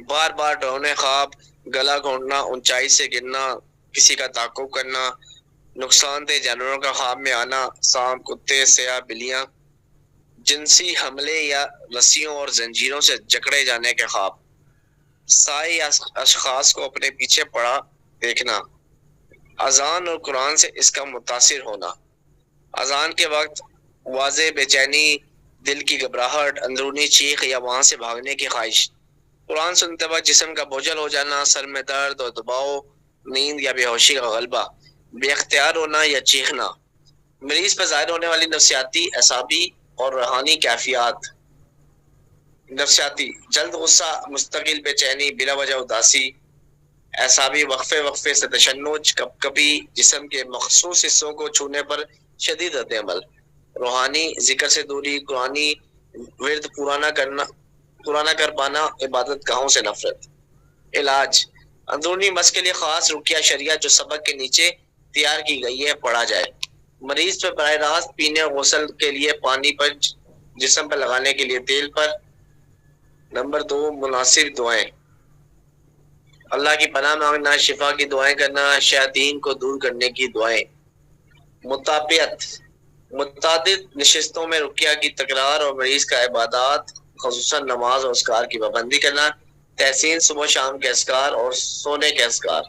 بار بار ڈرونے خواب، گلا گھونٹنا، اونچائی سے گرنا، کسی کا تعقب کرنا، نقصان دہ جانوروں کا خواب میں آنا، سانپ، کتے، سیاہ بلیاں، جنسی حملے یا رسیوں اور زنجیروں سے جکڑے جانے کے خواب، سائے یا اشخاص کو اپنے پیچھے پڑا دیکھنا، اذان اور قرآن سے اس کا متاثر ہونا، اذان کے وقت واضح بے چینی، دل کی گھبراہٹ، اندرونی چیخ یا وہاں سے بھاگنے کی خواہش، قرآن سنتے وقت جسم کا بوجھل ہو جانا، سر میں درد اور دباؤ، نیند یا بے ہوشی کا غلبہ، بے اختیار ہونا یا چیخنا۔ مریض پر ظاہر ہونے والی نفسیاتی، اعصابی اور روحانی کیفیات: نفسیاتی: جلد غصہ، مستقل بے چینی، بلا وجہ اداسی۔ اعصابی: وقفے سے تشنج، کپی، جسم کے مخصوص حصوں کو چھونے پر شدید رد عمل۔ روحانی: ذکر سے دوری، قرآنی ورد پورا نہ کر پانا، عبادت گاہوں سے نفرت۔ علاج: اندرونی مس کے لیے خاص رقیہ شریعہ جو سبق کے نیچے تیار کی گئی ہے پڑھا جائے۔ مریض پر براہ راست پینے اور غسل کے لیے پانی پر، جسم پر لگانے کے لیے تیل پر۔ نمبر 2، مناسب دعائیں: اللہ کی پناہ مانگنا، شفا کی دعائیں کرنا، شیاطین کو دور کرنے کی دعائیں۔ مطابعت: متعدد نشستوں میں رقیہ کی تکرار اور مریض کا عبادات، خصوصاً نماز اور اذکار کی پابندی کرنا، تحسین صبح و شام کے اذکار اور سونے کے اذکار۔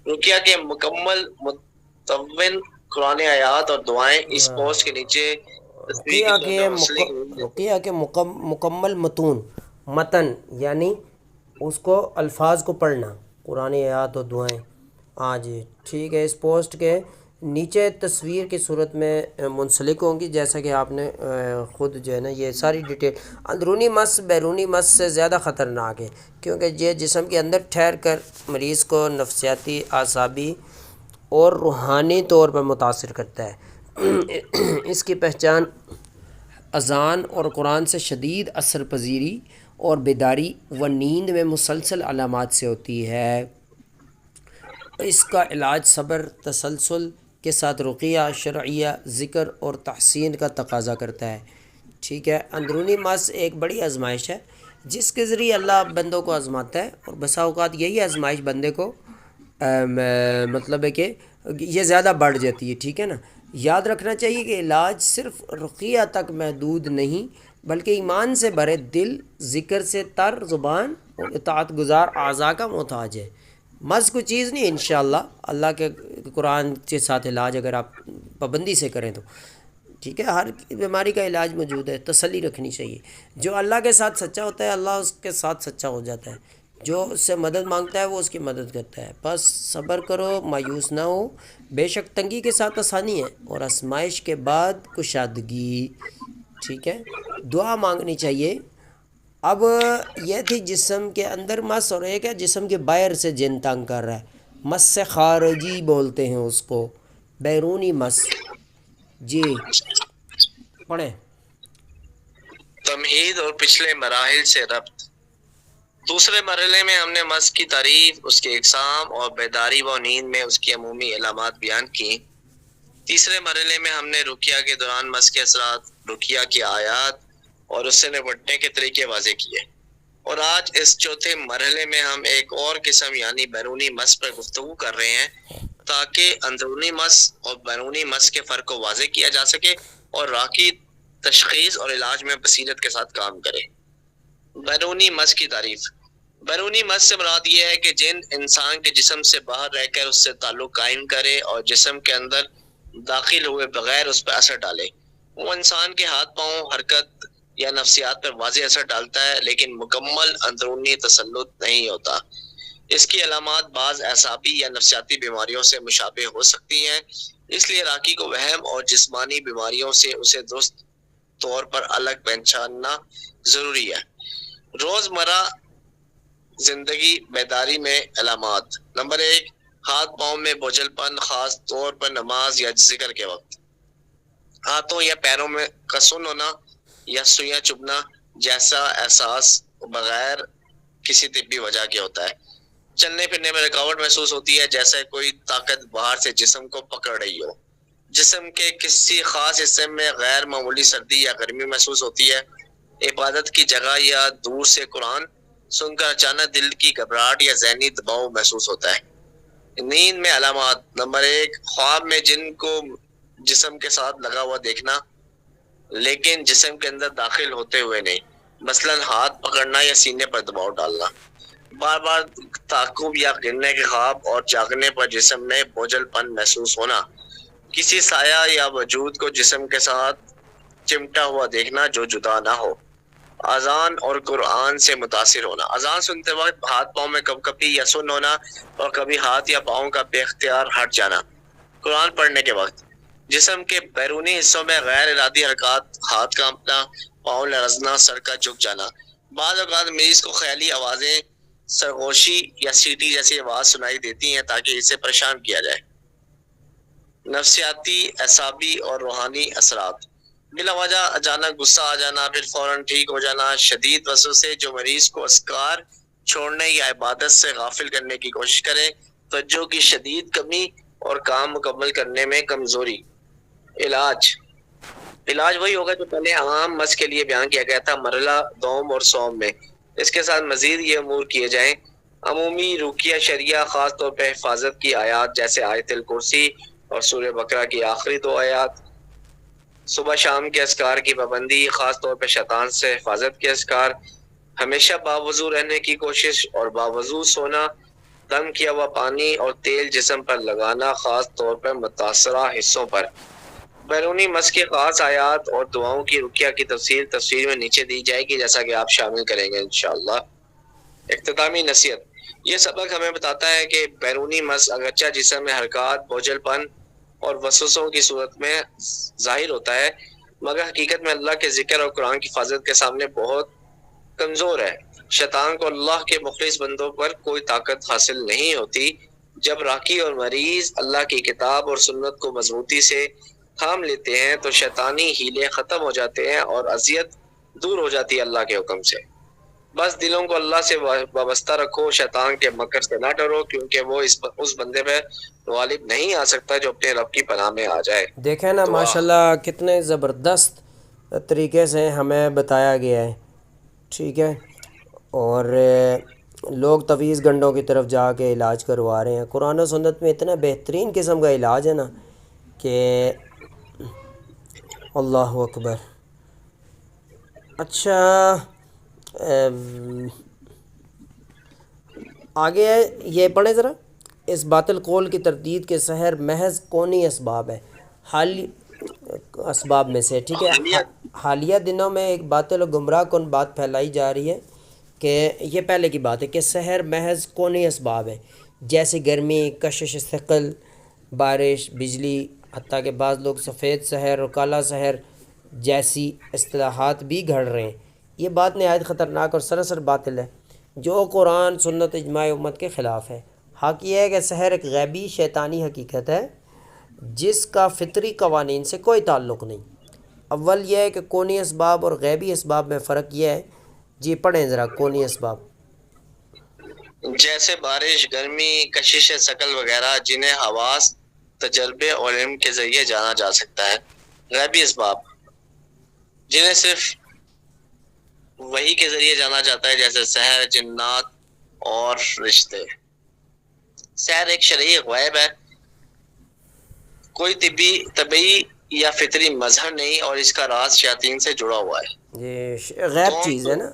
رقیہ کے مکمل متون قرآن آیات اور دعائیں اس پوسٹ کے نیچے رقیہ کے مکمل متن یعنی اس کو الفاظ کو پڑھنا، قرآن آیات اور دعائیں۔ ہاں جی ٹھیک ہے، اس پوسٹ کے نیچے تصویر کی صورت میں منسلک ہوں گی، جیسا کہ آپ نے خود جو ہے نا یہ ساری ڈیٹیل۔ اندرونی مس بیرونی مس سے زیادہ خطرناک ہے کیونکہ یہ جسم کے اندر ٹھہر کر مریض کو نفسیاتی، اعصابی اور روحانی طور پر متاثر کرتا ہے۔ اس کی پہچان اذان اور قرآن سے شدید اثر پذیری اور بیداری و نیند میں مسلسل علامات سے ہوتی ہے۔ اس کا علاج صبر، تسلسل کے ساتھ رقیہ شرعیہ، ذکر اور تحسین کا تقاضا کرتا ہے۔ ٹھیک ہے، اندرونی مس ایک بڑی آزمائش ہے جس کے ذریعے اللہ بندوں کو آزماتا ہے، اور بسا اوقات یہی آزمائش بندے کو مطلب ہے کہ یہ زیادہ بڑھ جاتی ہے۔ ٹھیک ہے نا، یاد رکھنا چاہیے کہ علاج صرف رقیہ تک محدود نہیں بلکہ ایمان سے بھرے دل، ذکر سے تر زبان اور اطاعت گزار اعضاء کا محتاج ہے۔ مس کوئی چیز نہیں ہے انشاءاللہ، اللہ کے قرآن کے ساتھ علاج اگر آپ پابندی سے کریں تو ٹھیک ہے، ہر بیماری کا علاج موجود ہے، تسلی رکھنی چاہیے۔ جو اللہ کے ساتھ سچا ہوتا ہے اللہ اس کے ساتھ سچا ہو جاتا ہے، جو اس سے مدد مانگتا ہے وہ اس کی مدد کرتا ہے۔ بس صبر کرو، مایوس نہ ہو، بے شک تنگی کے ساتھ آسانی ہے اور آزمائش کے بعد کشادگی، ٹھیک ہے، دعا مانگنی چاہیے۔ اب یہ تھی جسم کے اندر مس، اور ایک ہے جسم کے باہر سے جن تنگ کر رہا ہے، مس سے خارجی بولتے ہیں اس کو، بیرونی مس۔ جی پڑھیں۔ تمہید اور پچھلے مراحل سے ربط۔ دوسرے مرحلے میں ہم نے مس کی تعریف، اس کے اقسام اور بیداری و نیند میں اس کی عمومی علامات بیان کی۔ تیسرے مرحلے میں ہم نے رقیہ کے دوران مس کے اثرات، رقیہ کی آیات اور اس سے نپٹنے کے طریقے واضح کیے، اور آج اس چوتھے مرحلے میں ہم ایک اور قسم یعنی بیرونی مس پر گفتگو کر رہے ہیں تاکہ اندرونی مس اور بیرونی مس کے فرق کو واضح کیا جا سکے اور راکی تشخیص اور علاج میں بصیرت کے ساتھ کام کرے۔ بیرونی مس کی تعریف۔ بیرونی مس سے مراد یہ ہے کہ جن انسان کے جسم سے باہر رہ کر اس سے تعلق قائم کرے اور جسم کے اندر داخل ہوئے بغیر اس پر اثر ڈالے۔ وہ انسان کے ہاتھ پاؤں، حرکت یا نفسیات پر واضح اثر ڈالتا ہے لیکن مکمل اندرونی تسلط نہیں ہوتا۔ اس کی علامات بعض اعصابی یا نفسیاتی بیماریوں سے مشابہ ہو سکتی ہیں، اس لیے راکی کو وہم اور جسمانی بیماریوں سے اسے درست طور پر الگ پہچاننا ضروری ہے۔ روزمرہ زندگی بیداری میں علامات۔ نمبر 1، ہاتھ پاؤں میں بوجھل پن، خاص طور پر نماز یا ذکر کے وقت۔ ہاتھوں یا پیروں میں کسن ہونا یا سوئیاں چبھنا جیسا احساس بغیر کسی طبی وجہ کے ہوتا ہے۔ چلنے پھرنے میں رکاوٹ محسوس ہوتی ہے جیسے کوئی طاقت باہر سے جسم کو پکڑ رہی ہو۔ جسم کے کسی خاص حصے میں غیر معمولی سردی یا گرمی محسوس ہوتی ہے۔ عبادت کی جگہ یا دور سے قرآن سن کر اچانک دل کی گھبراہٹ یا ذہنی دباؤ محسوس ہوتا ہے۔ نیند میں علامات۔ نمبر 1، خواب میں جن کو جسم کے ساتھ لگا ہوا دیکھنا لیکن جسم کے اندر داخل ہوتے ہوئے نہیں، مثلاً ہاتھ پکڑنا یا سینے پر دباؤ ڈالنا۔ بار بار تعاقب یا گرنے کے خواب اور جاگنے پر جسم میں بوجھل پن محسوس ہونا۔ کسی سایہ یا وجود کو جسم کے ساتھ چمٹا ہوا دیکھنا جو جدا نہ ہو۔ اذان اور قرآن سے متاثر ہونا۔ اذان سنتے وقت ہاتھ پاؤں میں کب کبھی یا سن ہونا اور کبھی ہاتھ یا پاؤں کا بے اختیار ہٹ جانا۔ قرآن پڑھنے کے وقت جسم کے بیرونی حصوں میں غیر ارادی حرکات، ہاتھ کانپنا، پاؤں لرزنا، سر کا جھک جانا۔ بعض اوقات مریض کو خیالی آوازیں، سرگوشی یا سیٹی جیسی آواز سنائی دیتی ہیں تاکہ اسے پریشان کیا جائے۔ نفسیاتی، اعصابی اور روحانی اثرات۔ بلا وجہ اچانک غصہ آ جانا، پھر فوراً ٹھیک ہو جانا۔ شدید وسوسے جو مریض کو اذکار چھوڑنے یا عبادت سے غافل کرنے کی کوشش کریں۔ توجہ کی شدید کمی اور کام مکمل کرنے میں کمزوری۔ علاج وہی ہوگا جو پہلے عام مس کے لیے بیان کیا گیا تھا مرحلہ دوم اور سوم میں۔ اس کے ساتھ مزید یہ امور کیے جائیں: عمومی رقیہ شریعہ، خاص طور پہ حفاظت کی آیات جیسے آیت الکرسی اور سورہ بقرہ کی آخری 2 آیات۔ صبح شام کے اذکار کی پابندی، خاص طور پہ شیطان سے حفاظت کے اذکار۔ ہمیشہ باوضو رہنے کی کوشش اور باوضو سونا۔ دم کیا ہوا پانی اور تیل جسم پر لگانا، خاص طور پر متاثرہ حصوں پر۔ بیرونی مس کے خاص آیات اور دعاؤں کی رقیہ کی تفصیل تصویر میں نیچے دی جائے گی جیسا کہ آپ شامل کریں گے انشاءاللہ۔ اختتامی نصیحت۔ یہ سبق ہمیں بتاتا ہے کہ بیرونی مس اگرچہ جسم میں حرکات، بوجھل پن اور وسوسوں کی صورت میں ظاہر ہوتا ہے، مگر حقیقت میں اللہ کے ذکر اور قرآن کی حفاظت کے سامنے بہت کمزور ہے۔ شیطان کو اللہ کے مخلص بندوں پر کوئی طاقت حاصل نہیں ہوتی۔ جب راکی اور مریض اللہ کی کتاب اور سنت کو مضبوطی سے تھام لیتے ہیں تو شیطانی ہیلے ختم ہو جاتے ہیں اور اذیت دور ہو جاتی ہے اللہ کے حکم سے۔ بس دلوں کو اللہ سے وابستہ رکھو، شیطان کے مکر سے نہ ڈرو، کیونکہ وہ اس بندے پہ غالب نہیں آ سکتا جو اپنے رب کی پناہ میں آ جائے۔ دیکھیں نا ماشاءاللہ کتنے زبردست طریقے سے ہمیں بتایا گیا ہے، ٹھیک ہے، اور لوگ تویز گنڈوں کی طرف جا کے علاج کروا رہے ہیں۔ قرآن و سنت میں اتنا بہترین قسم کا علاج ہے نا کہ اللہ اکبر۔ اچھا آگے ہے، یہ پڑھیں ذرا، اس باطل قول کی تردید کے سحر محض کونی اسباب ہے، حالی اسباب میں سے، ٹھیک ہے۔ حالیہ حالیہ دنوں میں ایک باطل و گمراہ کن بات پھیلائی جا رہی ہے کہ یہ پہلے کی بات ہے کہ سحر محض کونی اسباب ہے، جیسے گرمی، کشش ثقل، بارش، بجلی، حتیٰ کہ بعض لوگ سفید سحر اور کالا سحر جیسی اصطلاحات بھی گھڑ رہے ہیں۔ یہ بات نہایت خطرناک اور سراسر باطل ہے، جو قرآن، سنت، اجماع امت کے خلاف ہے۔ حق یہ ہے کہ سحر ایک غیبی شیطانی حقیقت ہے جس کا فطری قوانین سے کوئی تعلق نہیں۔ اول یہ ہے کہ کونی اسباب اور غیبی اسباب میں فرق یہ ہے، جی پڑھیں ذرا کونی اسباب۔ جیسے بارش، گرمی، کشش ثقل وغیرہ جنہیں حواس، تجربے اور علم کے ذریعے جانا جا سکتا ہے۔ غیبی اسباب جنہیں صرف وحی کے ذریعے جانا جاتا ہے، جیسے سحر، جنات اور رشتے۔ سحر ایک شرعی غیب ہے، کوئی طبی یا فطری مظہر نہیں، اور اس کا راز شیاطین سے جڑا ہوا ہے۔ یہ غیب چیز ہے نا،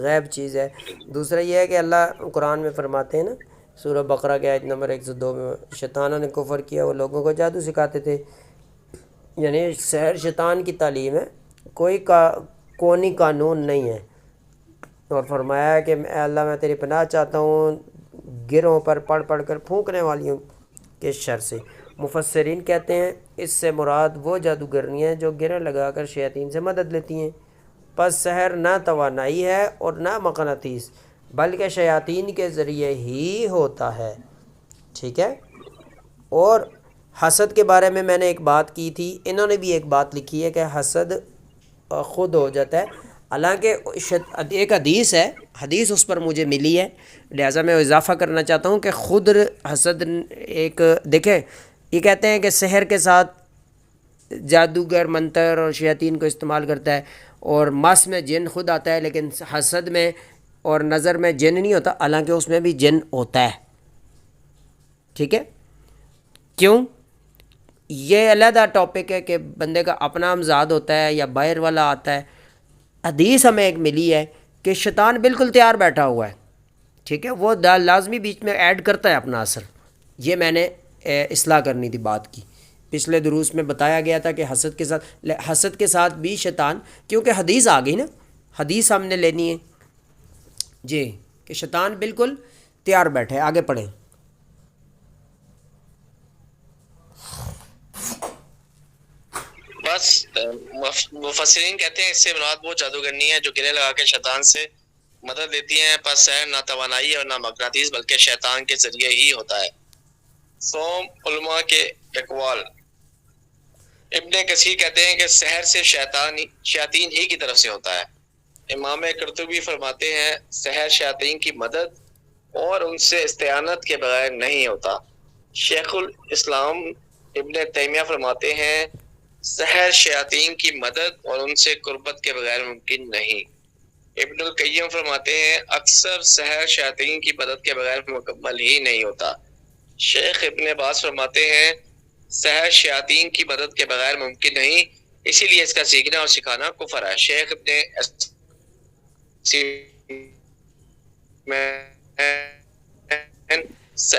غیب چیز ہے۔ دوسرا یہ ہے کہ اللہ قرآن میں فرماتے ہیں نا، سورہ بقرہ کے آیت نمبر 102 میں، شیطانوں نے کفر کیا، وہ لوگوں کو جادو سکھاتے تھے، یعنی سحر شیطان کی تعلیم ہے، کوئی کونی قانون نہیں ہے۔ اور فرمایا ہے کہ اے اللہ میں تیری پناہ چاہتا ہوں گروں پر پڑھ پڑھ کر پھونکنے والیوں کے شر سے۔ مفسرین کہتے ہیں اس سے مراد وہ جادوگرنی ہیں جو گریں لگا کر شیاطین سے مدد لیتی ہیں۔ پس سحر نہ توانائی ہے اور نہ مقناطیس، بلکہ شیاطین کے ذریعے ہی ہوتا ہے، ٹھیک ہے۔ اور حسد کے بارے میں نے ایک بات کی تھی، انہوں نے بھی ایک بات لکھی ہے کہ حسد خود ہو جاتا ہے، حالانکہ ایک حدیث ہے، حدیث اس پر مجھے ملی ہے، لہٰذا میں اضافہ کرنا چاہتا ہوں کہ خود حسد ایک، دیکھیں یہ کہتے ہیں کہ سحر کے ساتھ جادوگر منتر اور شیاطین کو استعمال کرتا ہے، اور مس میں جن خود آتا ہے، لیکن حسد میں اور نظر میں جن نہیں ہوتا، حالانکہ اس میں بھی جن ہوتا ہے، ٹھیک ہے۔ کیوں؟ یہ علیحدہ ٹاپک ہے کہ بندے کا اپنا امزاد ہوتا ہے یا باہر والا آتا ہے۔ حدیث ہمیں ایک ملی ہے کہ شیطان بالکل تیار بیٹھا ہوا ہے، ٹھیک ہے، وہ لازمی بیچ میں ایڈ کرتا ہے اپنا اثر۔ یہ میں نے اصلاح کرنی تھی بات کی، پچھلے دروس میں بتایا گیا تھا کہ حسد کے ساتھ بھی شیطان، کیونکہ حدیث آ گئی نا، حدیث ہم نے لینی ہے جی، کہ شیطان بالکل تیار بیٹھے۔ آگے پڑھیں۔ بس مفسرین کہتے ہیں اس سے مراد وہ جادوگرنی ہے جو گرے لگا کے شیطان سے مدد لیتی ہیں۔ پس سحر نہ توانائی اور نہ مقناطیس بلکہ شیطان کے ذریعے ہی ہوتا ہے۔ سوم علماء کے اقوال، ابن کثیر کہتے ہیں کہ سحر سے شیاطین ہی کی طرف سے ہوتا ہے۔ امام قرطبی فرماتے ہیں سحر شیاطین کی مدد اور ان سے استعانت کے بغیر نہیں ہوتا۔ شیخ الاسلام ابن تیمیہ فرماتے ہیں سحر شیاطین کی مدد اور ان سے قربت کے بغیر ممکن نہیں۔ ابن القیم فرماتے ہیں اکثر سحر شیاطین کی مدد کے بغیر مکمل ہی نہیں ہوتا۔ شیخ ابن باز فرماتے ہیں سحر شیاطین کی مدد کے بغیر ممکن نہیں، اسی لیے اس کا سیکھنا اور سکھانا کفر ہے۔ شیخ ابن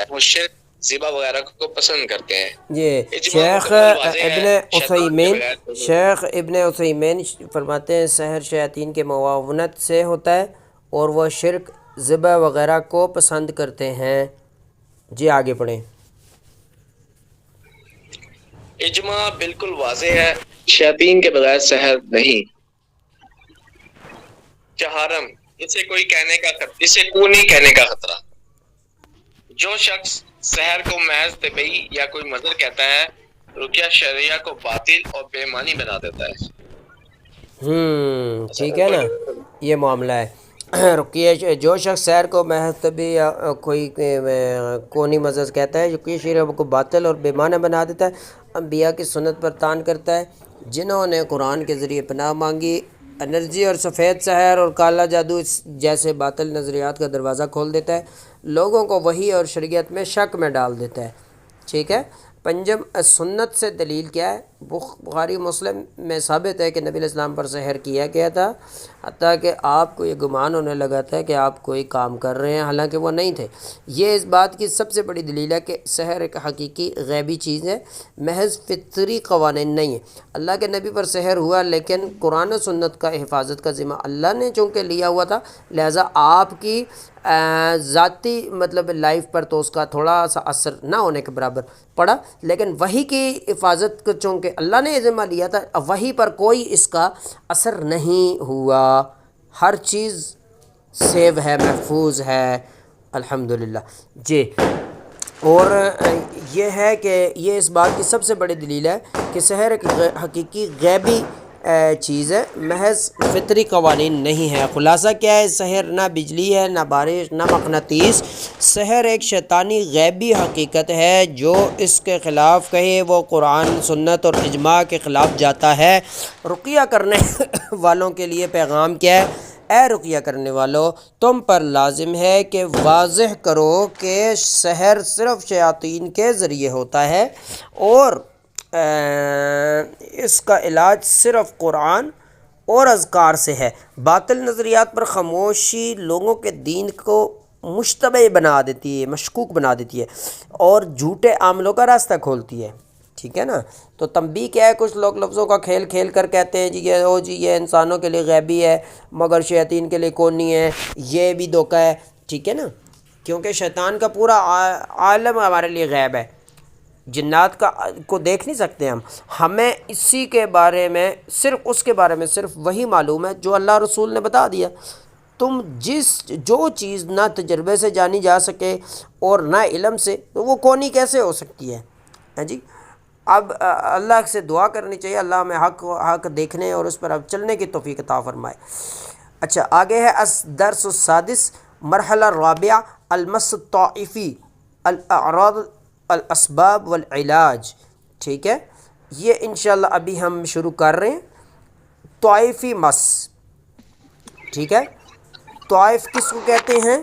مشرک زیبا وغیرہ کو پسند کرتے ہیں۔ یہ شیخ ابن عثیمین فرماتے ہیں سحر شیاطین کے معاونت سے ہوتا ہے اور وہ شرک ذبح وغیرہ کو پسند کرتے ہیں۔ جی آگے پڑھیں۔ اجماع بالکل واضح ہے، شیاطین کے بغیر سحر نہیں۔ چہارم، اسے کوئی نہیں کہنے کا خطرہ۔ جو شخص سحر کو محض طبعی یا کوئی مظہر کہتا ہے، رقیہ شرعیہ کو باطل اور بے معنی بنا دیتا ہے۔ ٹھیک ہے نا، یہ معاملہ ہے۔ رقیہ، جو شخص سحر کو محض طبعی یا کوئی کونی مظہر کہتا ہے، رقیہ شرعیہ کو باطل اور بے معنی بنا دیتا ہے، انبیاء کی سنت پر طعن کرتا ہے، جنہوں نے قرآن کے ذریعے پناہ مانگی، انرجی اور سفید سحر اور کالا جادو جیسے باطل نظریات کا دروازہ کھول دیتا ہے، لوگوں کو وحی اور شریعت میں شک میں ڈال دیتا ہے، ٹھیک ہے۔ پنجم، سنت سے دلیل کیا ہے؟ بخاری مسلم میں ثابت ہے کہ نبی علیہ السلام پر سحر کیا گیا تھا، حتیٰ کہ آپ کو یہ گمان ہونے لگا تھا کہ آپ کوئی کام کر رہے ہیں حالانکہ وہ نہیں تھے۔ یہ اس بات کی سب سے بڑی دلیل ہے کہ سحر ایک حقیقی غیبی چیز ہے، محض فطری قوانین نہیں ہے۔ اللہ کے نبی پر سحر ہوا، لیکن قرآن و سنت کا حفاظت کا ذمہ اللہ نے چونکہ لیا ہوا تھا، لہٰذا آپ کی ذاتی مطلب لائف پر تو اس کا تھوڑا سا اثر نہ ہونے کے برابر پڑا، لیکن وحی کی حفاظت کو چونکہ اللہ نے یہ ذمہ لیا تھا، وحی پر کوئی اس کا اثر نہیں ہوا، ہر چیز سیو ہے، محفوظ ہے الحمدللہ جی۔ اور یہ ہے کہ یہ اس بات کی سب سے بڑی دلیل ہے کہ سحر ایک حقیقی غیبی چیز ہے، محض فطری قوانین نہیں ہے۔ خلاصہ کیا ہے؟ سحر نہ بجلی ہے، نہ بارش، نہ مقناطیس، سحر ایک شیطانی غیبی حقیقت ہے، جو اس کے خلاف کہے وہ قرآن، سنت اور اجماع کے خلاف جاتا ہے۔ رقیہ کرنے والوں کے لیے پیغام کیا ہے؟ اے رقیہ کرنے والو، تم پر لازم ہے کہ واضح کرو کہ سحر صرف شیاطین کے ذریعے ہوتا ہے، اور اس کا علاج صرف قرآن اور اذکار سے ہے۔ باطل نظریات پر خاموشی لوگوں کے دین کو مشتبہ بنا دیتی ہے، مشکوک بنا دیتی ہے، اور جھوٹے عاملوں کا راستہ کھولتی ہے، ٹھیک ہے نا۔ تو تنبیہ کیا ہے؟ کچھ لوگ لفظوں کا کھیل کھیل کر کہتے ہیں جی یہ انسانوں کے لیے غیبی ہے مگر شیاطین کے لیے کونی ہے، یہ بھی دھوکہ ہے، ٹھیک ہے نا، کیونکہ شیطان کا پورا عالم ہمارے لیے غیب ہے، جنات کو دیکھ نہیں سکتے ہمیں اسی کے بارے میں صرف اس کے بارے میں صرف وہی معلوم ہے جو اللہ رسول نے بتا دیا۔ تم جو چیز نہ تجربے سے جانی جا سکے اور نہ علم سے، تو وہ کونی کیسے ہو سکتی ہے جی۔ اب اللہ سے دعا کرنی چاہیے اللہ ہمیں حق دیکھنے اور اس پر اب چلنے کی توفیق عطا فرمائے۔ اچھا آگے ہے الدرس السادس، مرحلہ رابعہ، المس الطائفی، الاعراض، الاسباب والعلاج، ٹھیک ہے۔ یہ انشاءاللہ ابھی ہم شروع کر رہے ہیں۔ طائفی مس، ٹھیک ہے، طائف کس کو کہتے ہیں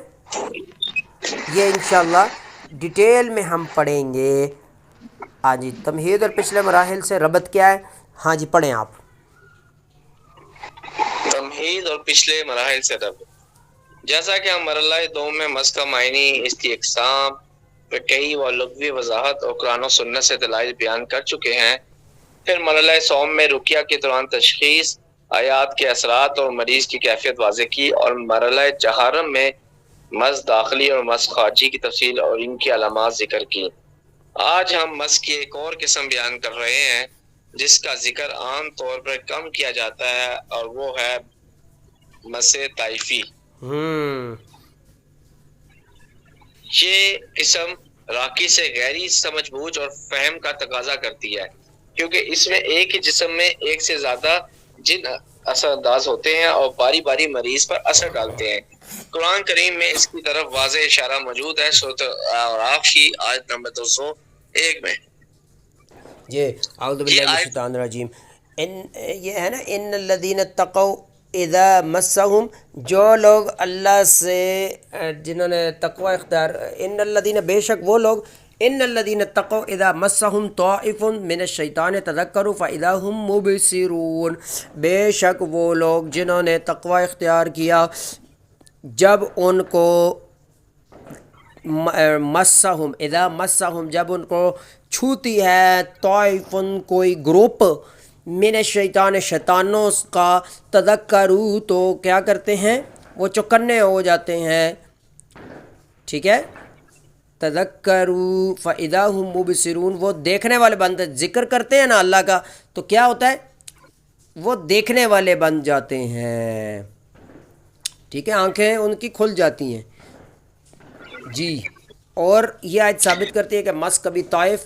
یہ انشاءاللہ ڈیٹیل میں ہم پڑھیں گے۔ ہاں جی، تمہید اور پچھلے مراحل سے ربط کیا ہے؟ ہاں جی پڑھیں آپ۔ تمہید اور پچھلے مراحل سے ربط، جیسا کہ ہم مرحلہ دوم میں مس کا معنی، اس کی اقسام، فقہی و لغوی وضاحت اور قرآن و سنت سے دلائل بیان کر چکے ہیں، پھر مرحلہ سوم میں رقیہ کے دوران تشخیص، آیات کے اثرات اور مریض کی کیفیت واضح کی، اور مرحلہ چہارم میں مس داخلی اور مس خارجی کی تفصیل اور ان کی علامات ذکر کی۔ آج ہم مس کی ایک اور قسم بیان کر رہے ہیں جس کا ذکر عام طور پر کم کیا جاتا ہے، اور وہ ہے مس طائفی۔ یہ قسم راکی سے گہری سمجھ بوجھ اور فہم کا تقاضا کرتی ہے، کیونکہ اس میں ایک ہی جسم میں ایک سے زیادہ جن اثر انداز ہوتے ہیں اور باری باری مریض پر اثر ڈالتے ہیں۔ قرآن کریم میں اس کی طرف واضح اشارہ موجود ہے، سورۃ اعراف کی آیت نمبر 201 میں۔ جی اعوذ باللہ من الشیطان الرجیم، یہ ہے نا ان الذین اتقوا اذا مسہم، جو لوگ اللہ سے جنہوں نے تقوی اختیار، ان الذین، بے شک وہ لوگ، ان الذین اتقوا اذا مسہم طائف من الشیطان تذکروا فاذا هم مبصرون، بے شک وہ لوگ جنہوں نے تقوی اختیار کیا جب ان کو مسہم، اذا مسہم، جب ان کو چھوتی ہے، طائفن، کوئی گروپ، من الشیطان، شیطانوں کا، تذکروا، تو کیا کرتے ہیں؟ وہ چوکنے ہو جاتے ہیں، ٹھیک ہے۔ تذکروا فاذا هم مبصرون، وہ دیکھنے والے بنتے، ذکر کرتے ہیں نا اللہ کا تو کیا ہوتا ہے؟ وہ دیکھنے والے بن جاتے ہیں، ٹھیک ہے، آنکھیں ان کی کھل جاتی ہیں جی۔ اور یہ آیت ثابت کرتی ہے کہ مس کبھی طائف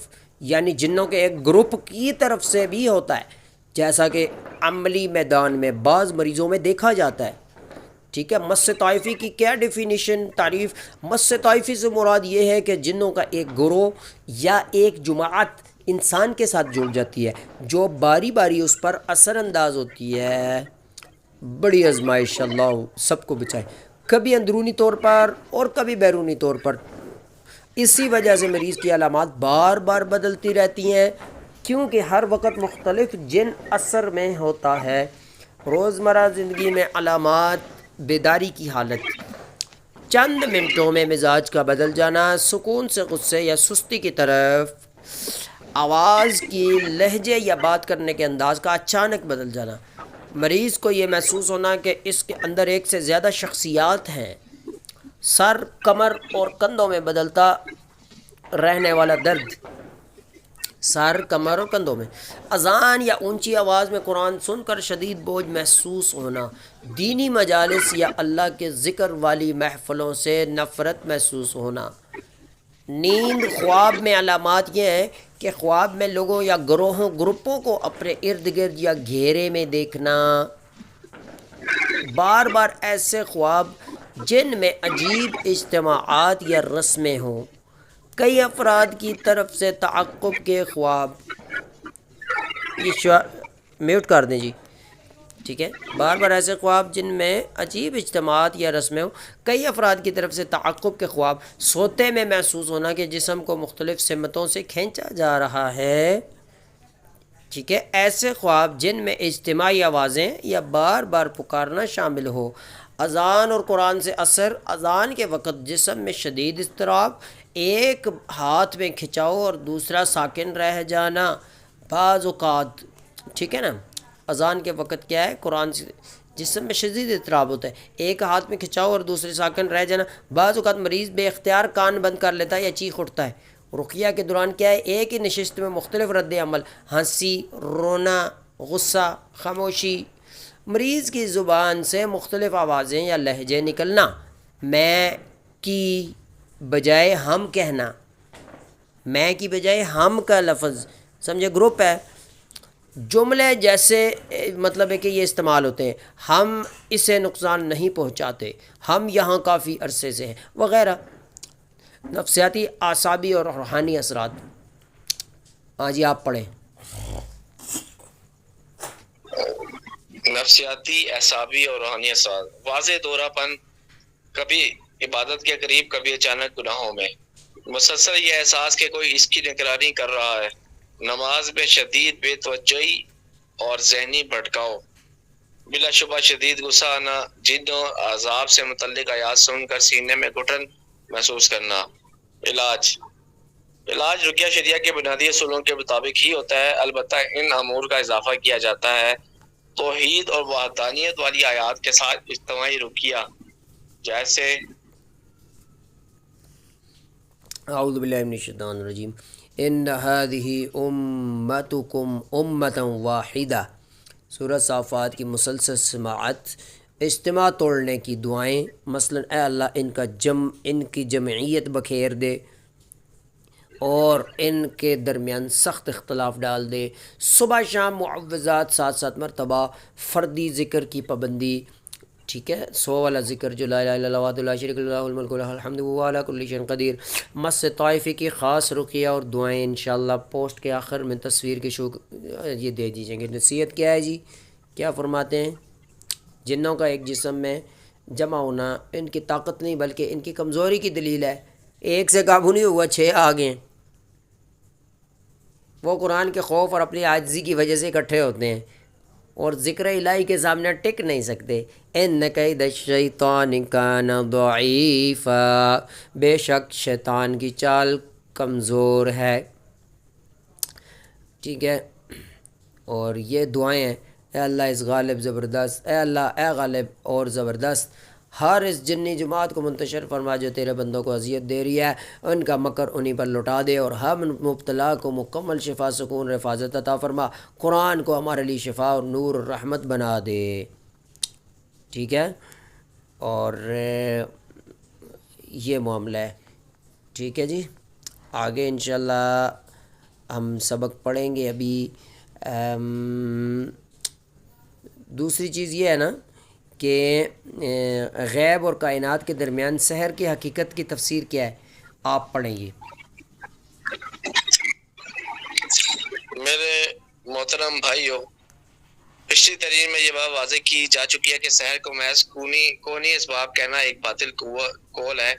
یعنی جنوں کے ایک گروپ کی طرف سے بھی ہوتا ہے، جیسا کہ عملی میدان میں بعض مریضوں میں دیکھا جاتا ہے، ٹھیک ہے۔ مس طائفی کی کیا ڈیفینیشن، تعریف؟ مس طائفی سے مراد یہ ہے کہ جنوں کا ایک گروہ یا ایک جماعت انسان کے ساتھ جڑ جاتی ہے، جو باری باری اس پر اثر انداز ہوتی ہے۔ بڑی آزمائش، اللہ سب کو بچائے، کبھی اندرونی طور پر اور کبھی بیرونی طور پر۔ اسی وجہ سے مریض کی علامات بار بار بدلتی رہتی ہیں، کیونکہ ہر وقت مختلف جن اثر میں ہوتا ہے۔ روزمرہ زندگی میں علامات: بیداری کی حالت، چند منٹوں میں مزاج کا بدل جانا، سکون سے غصے یا سستی کی طرف، آواز کی لہجے یا بات کرنے کے انداز کا اچانک بدل جانا، مریض کو یہ محسوس ہونا کہ اس کے اندر ایک سے زیادہ شخصیات ہیں، سر، کمر اور کندھوں میں بدلتا رہنے والا درد، سر، کمر اور کندھوں میں، اذان یا اونچی آواز میں قرآن سن کر شدید بوجھ محسوس ہونا، دینی مجالس یا اللہ کے ذکر والی محفلوں سے نفرت محسوس ہونا۔ نیند خواب میں علامات یہ ہیں کہ خواب میں لوگوں یا گروپوں کو اپنے ارد گرد یا گھیرے میں دیکھنا، بار بار ایسے خواب جن میں عجیب اجتماعات یا رسمیں ہوں، کئی افراد کی طرف سے تعاقب کے خواب، یہ میوٹ کر دیں جی، ٹھیک ہے، بار بار ایسے خواب جن میں عجیب اجتماعات یا رسمیں ہوں، کئی افراد کی طرف سے تعاقب کے خواب، سوتے میں محسوس ہونا کہ جسم کو مختلف سمتوں سے کھینچا جا رہا ہے، ٹھیک ہے، ایسے خواب جن میں اجتماعی آوازیں یا بار بار پکارنا شامل ہو، اذان اور قرآن سے اثر، اذان کے وقت جسم میں شدید اضطراب، ایک ہاتھ میں کھچاؤ اور دوسرا ساکن رہ جانا، بعض اوقات، ٹھیک ہے نا، اذان کے وقت کیا ہے، قرآن سے جسم میں شدید اضطراب ہوتا ہے، ایک ہاتھ میں کھچاؤ اور دوسرے ساکن رہ جانا، بعض اوقات مریض بے اختیار کان بند کر لیتا ہے یا چیخ اٹھتا ہے۔ رقیہ کے دوران کیا ہے، ایک ہی نشست میں مختلف رد عمل، ہنسی، رونا، غصہ، خاموشی، مریض کی زبان سے مختلف آوازیں یا لہجے نکلنا، میں کی بجائے ہم کہنا، میں کی بجائے ہم کا لفظ، سمجھے، گروپ ہے، جملے جیسے مطلب ہے کہ یہ استعمال ہوتے ہیں، ہم اسے نقصان نہیں پہنچاتے، ہم یہاں کافی عرصے سے ہیں، وغیرہ۔ نفسیاتی، اعصابی اور روحانی اثرات، ہاں جی آپ پڑھیں۔ نفسیاتی، اعصابی اور روحانی اثرات: واضح دورہ پن، کبھی عبادت کے قریب، کبھی اچانک گناہوں میں، مسلسل یہ احساس کہ کوئی اس کی نگرانی کر رہا ہے، نماز میں شدید بے توجہی اور ذہنی بھٹکاؤ، بلا شبہ شدید غصہ آنا، جن و عذاب سے متعلق آیات سن کر سینے میں گھٹن محسوس کرنا۔ علاج رقیہ شریعہ کے بنیادی اصولوں کے مطابق ہی ہوتا ہے، البتہ ان امور کا اضافہ کیا جاتا ہے توحید اور وحدانیت والی آیات کے ساتھ اجتماعی رقیہ، جیسے اعوذ باللہ من الشیطان الرجیم، ان هذه امتکم امۃ واحدہ، سورہ صافات کی مسلسل سماعت، اجتماع توڑنے کی دعائیں، مثلا اے اللہ ان کی جمعیت بکھیر دے اور ان کے درمیان سخت اختلاف ڈال دے، صبح شام معوذات 7 مرتبہ، فردی ذکر کی پابندی، ٹھیک ہے، 100 والا ذکر جو لا الہ الا اللہ وحدہ لا شریک لہ الملک ولہ الحمد وہو علی کل شیء قدیر، مس طائفی کی خاص رقیہ اور دعائیں انشاءاللہ پوسٹ کے آخر میں تصویر کے یہ دے دیجیں گے۔ نصیحت کیا ہے جی، کیا فرماتے ہیں، جنوں کا ایک جسم میں جمع ہونا ان کی طاقت نہیں بلکہ ان کی کمزوری کی دلیل ہے، ایک سے قابو نہیں ہوا 6 آ گئے، وہ قرآن کے خوف اور اپنی عاجزی کی وجہ سے اکٹھے ہوتے ہیں اور ذکر الہی کے سامنے ٹک نہیں سکتے۔ ان کید الشیطان کان ضعیفا، بے شک شیطان کی چال کمزور ہے، ٹھیک ہے، اور یہ دعائیں ہیں، اے اللہ اس غالب زبردست، اے اللہ اے غالب اور زبردست، ہر اس جنی جماعت کو منتشر فرما جو تیرے بندوں کو اذیت دے رہی ہے، ان کا مکر انہی پر لٹا دے، اور ہم مبتلا کو مکمل شفا، سکون، حفاظت عطا فرما، قرآن کو ہمارے لیے شفا اور نور اور رحمت بنا دے، ٹھیک ہے، اور یہ معاملہ ہے، ٹھیک ہے جی۔ آگے انشاءاللہ ہم سبق پڑھیں گے۔ ابھی دوسری چیز یہ ہے نا کہ غیب اور کائنات کے درمیان سحر کی حقیقت کی تفسیر کیا ہے، آپ پڑھیں گے۔ میرے محترم بھائیو، پچھلی تحریر میں یہ بات واضح کی جا چکی ہے کہ سحر کو محض کونی اسباب کہنا ایک باطل قول ہے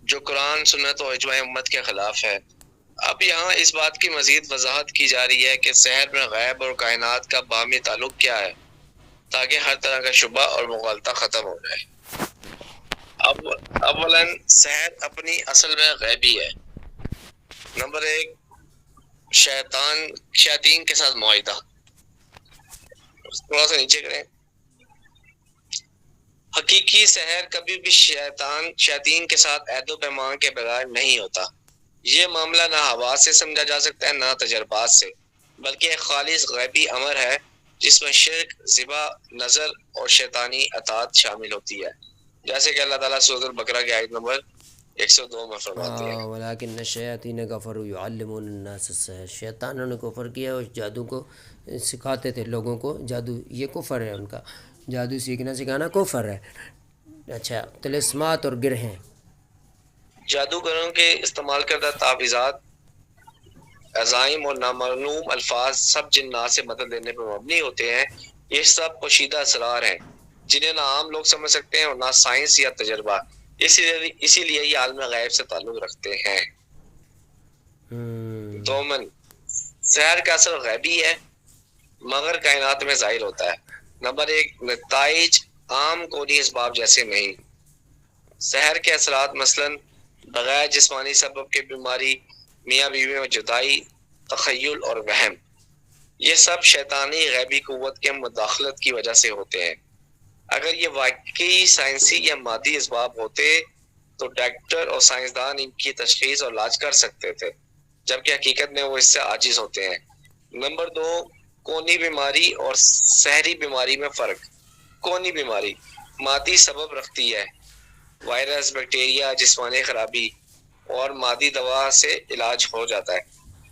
جو قرآن، سنت و اجماع امت کے خلاف ہے۔ اب یہاں اس بات کی مزید وضاحت کی جا رہی ہے کہ سحر میں غیب اور کائنات کا باہمی تعلق کیا ہے، تاکہ ہر طرح کا شبہ اور مغالطہ ختم ہو جائے۔ اولاً سحر اپنی اصل میں غیبی ہے۔ نمبر ایک، شیاطین کے ساتھ معاہدہ۔ تھوڑا سا نیچے کریں۔ حقیقی سحر کبھی بھی شیاطین کے ساتھ عہد و پیمان کے بغیر نہیں ہوتا۔ یہ معاملہ نہ حواس سے سمجھا جا سکتا ہے نہ تجربات سے، بلکہ ایک خالص غیبی امر ہے جس میں شرک، ذبح، نظر اور شیطانی اطاعت شامل ہوتی ہے، جیسے کہ اللہ تعالیٰ سورۃ البقرہ کی آیت نمبر 102 میں فرماتے ہیں۔ ولیکن الشیاطین کفروا یعلمون الناس السحر، شیطانوں نے کفر کیا اور جادو کو سکھاتے تھے لوگوں کو جادو۔ یہ کفر ہے ان کا، جادو سیکھنا سکھانا کفر ہے۔ اچھا، طلسمات اور گرہیں، جادوگروں کے استعمال کردہ تعویذات، عزائم اور نامعلوم الفاظ سب جنات سے مدد لینے پر مبنی ہوتے ہیں۔ یہ سب پوشیدہ اسرار ہیں جنہیں نہ عام لوگ سمجھ سکتے ہیں اور نہ سائنس یا تجربہ، اسی لیے یہ عالم غیب سے تعلق رکھتے ہیں۔ دومن، سحر کا اثر غیبی ہے مگر کائنات میں ظاہر ہوتا ہے۔ نمبر ایک، نتائج عام کونی اسباب جیسے نہیں۔ سحر کے اثرات مثلاً بغیر جسمانی سبب کے بیماری، میاں بیوی میں جدائی، تخیل اور وہم، یہ سب شیطانی غیبی قوت کے مداخلت کی وجہ سے ہوتے ہیں۔ اگر یہ واقعی سائنسی یا مادی اسباب ہوتے تو ڈاکٹر اور سائنسدان ان کی تشخیص اور علاج کر سکتے تھے، جبکہ حقیقت میں وہ اس سے عاجز ہوتے ہیں۔ نمبر دو، کونی بیماری اور سحری بیماری میں فرق۔ کونی بیماری مادی سبب رکھتی ہے، وائرس، بیکٹیریا، جسمانی خرابی، اور مادی دوا سے علاج ہو جاتا ہے۔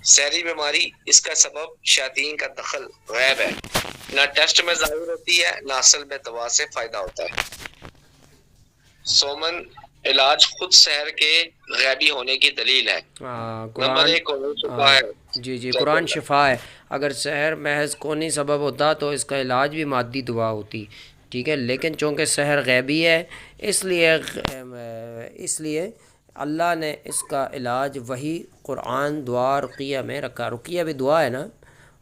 سحری بیماری، اس کا سبب شیاطین کا دخل غیب ہے، نہ ٹیسٹ میں ظاہر ہوتی ہے نہ اصل میں دوا سے فائدہ ہوتا ہے۔ سومن، علاج خود سحر کے غیبی ہونے کی دلیل ہے۔ نمبر ایک، قرآن شفا ہے۔ جی قرآن شفا ہے۔ اگر سحر محض کونی سبب ہوتا تو اس کا علاج بھی مادی دعا ہوتی، ٹھیک ہے، لیکن چونکہ سحر غیبی ہے اس لیے اللہ نے اس کا علاج وہی قرآن، دعا، رقیہ میں رکھا۔ رقیہ بھی دعا ہے نا،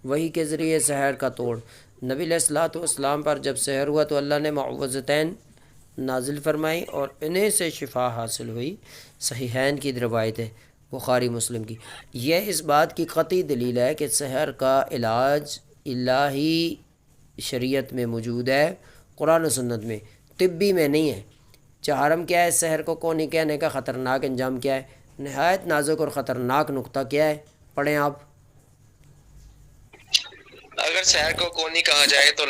وہی کے ذریعے سحر کا توڑ۔ نبی علیہ الصلوۃ والسلام پر جب سحر ہوا تو اللہ نے معوذتین نازل فرمائی اور انہیں سے شفا حاصل ہوئی۔ صحیحین کی روایت ہے، بخاری مسلم کی۔ یہ اس بات کی قطعی دلیل ہے کہ سحر کا علاج الہی شریعت میں موجود ہے، قرآن و سنت میں، طبی میں نہیں ہے۔ چہارم کیا ہے؟ سحر کو کونی کہنے کا خطرناک انجام کیا ہے؟ نہایت نازک اور خطرناک نقطہ کیا ہے؟ پڑھیں آپ۔ اگر سحر کو کونی کہا جائے تو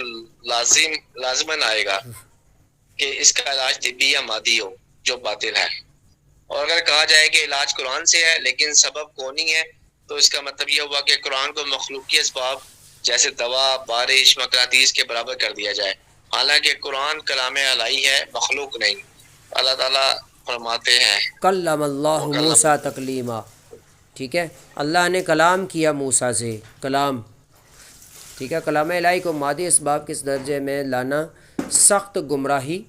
لازماً آئے گا کہ اس کا علاج طبی یا مادی ہو، جو باطل ہے۔ اور اگر کہا جائے کہ علاج قرآن سے ہے لیکن سبب کونی ہے، تو اس کا مطلب یہ ہوا کہ قرآن کو مخلوقی اسباب جیسے دوا، بارش، مقناطیس کے برابر کر دیا جائے، حالانکہ قرآن کلام الہی ہے، مخلوق نہیں۔ اللہ تعالیٰ فرماتے ہیں کلم اللہ موسیٰ تکلیما، ٹھیک ہے، اللہ نے کلام کیا موسیٰ سے، کلام، ٹھیک ہے۔ کلام الہی کو مادی اسباب کے درجے میں لانا سخت گمراہی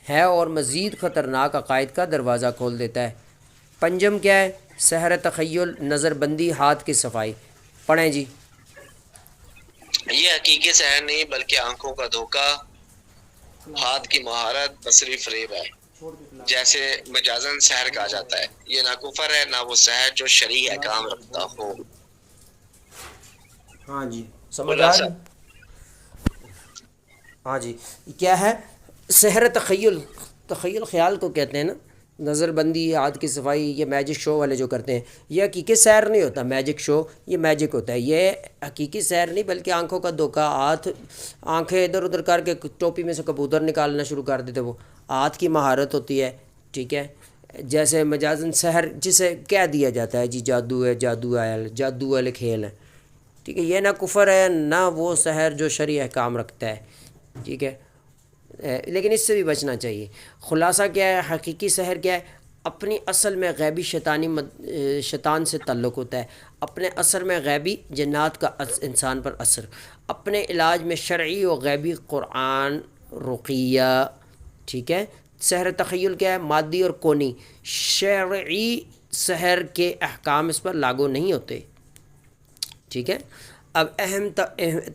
ہے اور مزید خطرناک عقائد کا دروازہ کھول دیتا ہے۔ پنجم کیا ہے؟ سحر تخیل، نظر بندی، ہاتھ کی صفائی۔ پڑھیں جی۔ یہ حقیقی سحر نہیں بلکہ آنکھوں کا دھوکہ، ہاتھ کی مہارت، بصری فریب ہے، جیسے مجازن سحر کہا جاتا ہے۔ یہ نہ کفر ہے نہ وہ سحر جو شرعی احکام رکھتا ہو۔ ہاں جی، سمجھ آ رہی؟ ہاں جی، کیا ہے؟ سحر تخیل، تخیل خیال کو کہتے ہیں نا، نظر بندی، ہاتھ کی صفائی، یہ میجک شو والے جو کرتے ہیں، یہ حقیقی سحر نہیں ہوتا۔ میجک شو یہ میجک ہوتا ہے، یہ حقیقی سحر نہیں بلکہ آنکھوں کا دھوکہ۔ آنکھیں ادھر ادھر کر کے ٹوپی میں سے کبوتر نکالنا شروع کر دیتے، وہ ہاتھ کی مہارت ہوتی ہے، ٹھیک ہے۔ جیسے مجازن سحر جسے کہہ دیا جاتا ہے جی جادو ہے، جادو آیا، جادو والے کھیل ہیں، ٹھیک ہے۔ یہ نہ کفر ہے نہ وہ سحر جو شرعی احکام رکھتا ہے، ٹھیک ہے، لیکن اس سے بھی بچنا چاہیے۔ خلاصہ کیا ہے؟ حقیقی سحر کیا ہے؟ اپنی اصل میں غیبی شیطان سے تعلق ہوتا ہے، اپنے اثر میں غیبی جنات کا انسان پر اثر، اپنے علاج میں شرعی و غیبی قرآن، رقیہ، ٹھیک ہے۔ سحر تخیل کیا ہے؟ مادی اور کونی۔ شرعی سحر کے احکام اس پر لاگو نہیں ہوتے. ٹھیک ہے. اب اہم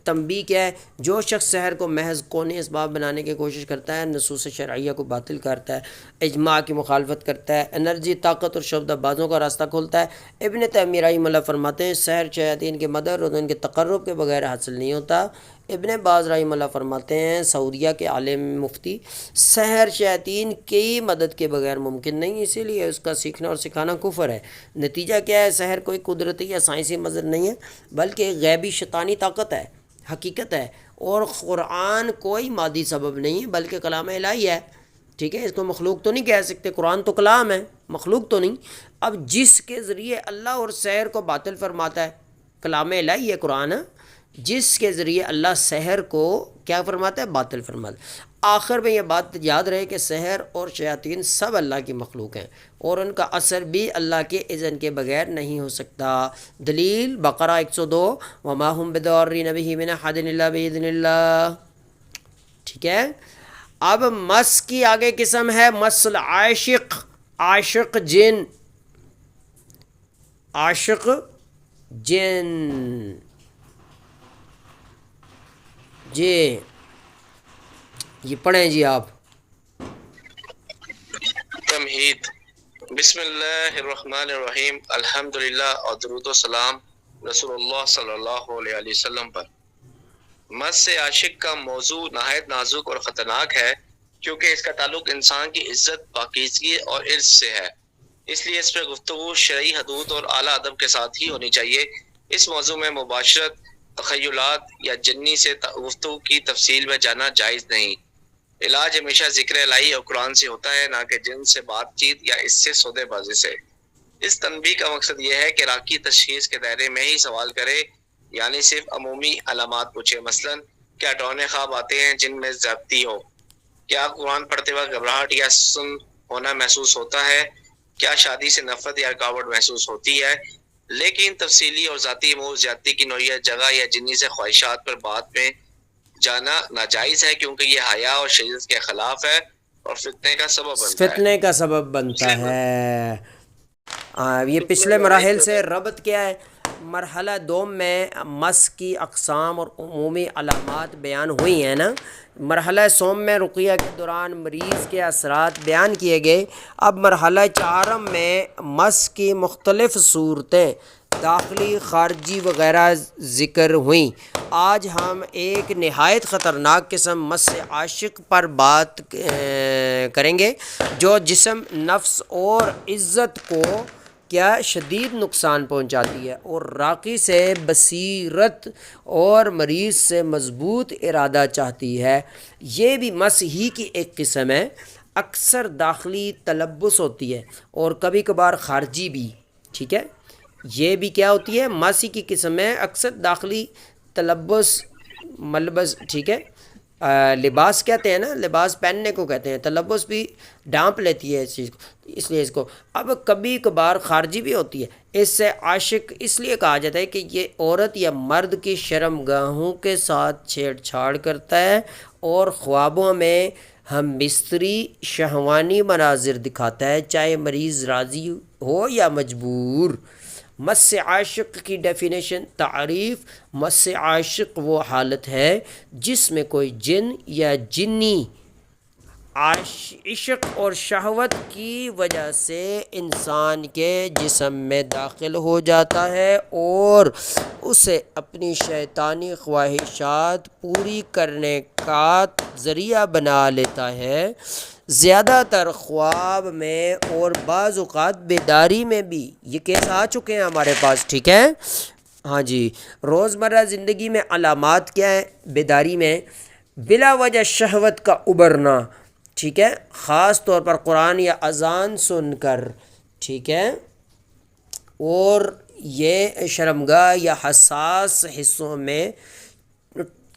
تنبیہ کیا ہے؟ جو شخص سحر کو محض کونی اسباب بنانے کی کوشش کرتا ہے، نصوص شرعیہ کو باطل کرتا ہے، اجماع کی مخالفت کرتا ہے، انرجی، طاقت اور شعبدہ بازوں کا راستہ کھولتا ہے. ابن تیمیہ رحمہ اللہ فرماتے ہیں سحر شیاطین کے مدد اور ان کے تقرب کے بغیر حاصل نہیں ہوتا. ابن باز رحمہ اللہ فرماتے ہیں، سعودیہ کے عالم مفتی، سحر شیاطین کی مدد کے بغیر ممکن نہیں، اسی لیے اس کا سیکھنا اور سکھانا کفر ہے. نتیجہ کیا ہے؟ سحر کوئی قدرتی یا سائنسی مظہر نہیں ہے بلکہ ایک غیبی شیطانی طاقت ہے، حقیقت ہے. اور قرآن کوئی مادی سبب نہیں ہے بلکہ کلام الہی ہے. ٹھیک ہے. اس کو مخلوق تو نہیں کہہ سکتے، قرآن تو کلام ہے، مخلوق تو نہیں. اب جس کے ذریعے اللہ اور سحر کو باطل فرماتا ہے، کلام الہی ہے قرآن، جس کے ذریعے اللہ سحر کو کیا فرماتا ہے؟ باطل فرماتا ہے. آخر میں یہ بات یاد رہے کہ سحر اور شیاطین سب اللہ کی مخلوق ہیں اور ان کا اثر بھی اللہ کے اذن کے بغیر نہیں ہو سکتا. دلیل بقرہ 102 وما هم بضارین بہ من احد الا باذن اللہ. ٹھیک ہے. اب مس کی آگے قسم ہے مس العاشق، عاشق جن، عاشق جن. جی یہ پڑھیں جی آپ. تمہید. بسم اللہ الرحمن الرحیم، الحمدللہ اور درود و سلام رسول اللہ صلی اللہ علیہ وسلم پر. مس عاشق کا موضوع نہایت نازک اور خطرناک ہے کیونکہ اس کا تعلق انسان کی عزت، پاکیزگی اور عرض سے ہے. اس لیے اس پہ گفتگو شرعی حدود اور اعلیٰ ادب کے ساتھ ہی ہونی چاہیے. اس موضوع میں مباشرت، تخیلات یا جنی سے گفتگو کی تفصیل میں جانا جائز نہیں. علاج ہمیشہ ذکر الہی اور قرآن سے ہوتا ہے، نہ کہ جن سے بات چیت یا اس سے سودے بازی سے. اس تنبیہ کا مقصد یہ ہے کہ راکی تشخیص کے دائرے میں ہی سوال کرے، یعنی صرف عمومی علامات پوچھے. مثلا کیا ڈرانے خواب آتے ہیں جن میں ضبطی ہو؟ کیا قرآن پڑھتے وقت گھبراہٹ یا سن ہونا محسوس ہوتا ہے؟ کیا شادی سے نفرت یا رکاوٹ محسوس ہوتی ہے؟ لیکن تفصیلی اور ذاتی امور، زیادتی کی نوعیت، جگہ یا جنی سے خواہشات پر بات میں جانا ناجائز ہے کیونکہ یہ حیا اور شریعت کے خلاف ہے اور فتنے کا سبب بنتا ہے. فتنے کا سبب بنتا ہے. یہ پچھلے مراحل سے ربط کیا ہے؟ مرحلہ دوم میں مس کی اقسام اور عمومی علامات بیان ہوئی ہیں نا. مرحلہ سوم میں رقیہ کے دوران مریض کے اثرات بیان کیے گئے. اب مرحلہ چہارم میں مس کی مختلف صورتیں، داخلی، خارجی وغیرہ ذکر ہوئیں. آج ہم ایک نہایت خطرناک قسم مس عاشق پر بات کریں گے جو جسم، نفس اور عزت کو کیا شدید نقصان پہنچاتی ہے اور راقی سے بصیرت اور مریض سے مضبوط ارادہ چاہتی ہے. یہ بھی مس ہی کی ایک قسم ہے. اکثر داخلی تلبس ہوتی ہے اور کبھی کبھار خارجی بھی. ٹھیک ہے. یہ بھی کیا ہوتی ہے؟ مسی کی قسم ہے. اکثر داخلی تلبس، ملبس. ٹھیک ہے. لباس کہتے ہیں نا، لباس پہننے کو کہتے ہیں. تلبس بھی ڈھانپ لیتی ہے اس چیز کو، اس لیے اس کو. اب کبھی کبھار خارجی بھی ہوتی ہے. اس سے عاشق اس لیے کہا جاتا ہے کہ یہ عورت یا مرد کی شرم گاہوں کے ساتھ چھیڑ چھاڑ کرتا ہے اور خوابوں میں ہم بستری شہوانی مناظر دکھاتا ہے، چاہے مریض راضی ہو یا مجبور. مس عاشق کی ڈیفینیشن، تعریف: مس عاشق وہ حالت ہے جس میں کوئی جن یا جنی عشق اور شہوت کی وجہ سے انسان کے جسم میں داخل ہو جاتا ہے اور اسے اپنی شیطانی خواہشات پوری کرنے کا ذریعہ بنا لیتا ہے. زیادہ تر خواب میں اور بعض اوقات بیداری میں بھی یہ کیس آ چکے ہیں ہمارے پاس. ٹھیک ہے. ہاں جی. روزمرہ زندگی میں علامات کیا ہیں؟ بیداری میں بلا وجہ شہوت کا ابھرنا. ٹھیک ہے. خاص طور پر قرآن یا اذان سن کر. ٹھیک ہے. اور یہ شرمگاہ یا حساس حصوں میں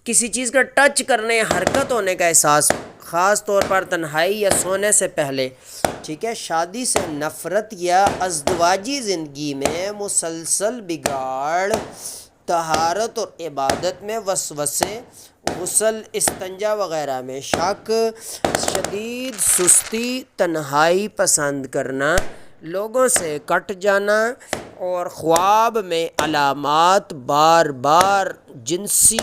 کسی چیز کا ٹچ کرنے، حرکت ہونے کا احساس، خاص طور پر تنہائی یا سونے سے پہلے. ٹھیک ہے. شادی سے نفرت یا ازدواجی زندگی میں مسلسل بگاڑ، طہارت اور عبادت میں وسوسے، غسل، استنجا وغیرہ میں شک، شدید سستی، تنہائی پسند کرنا، لوگوں سے کٹ جانا اور خواب میں علامات بار بار جنسی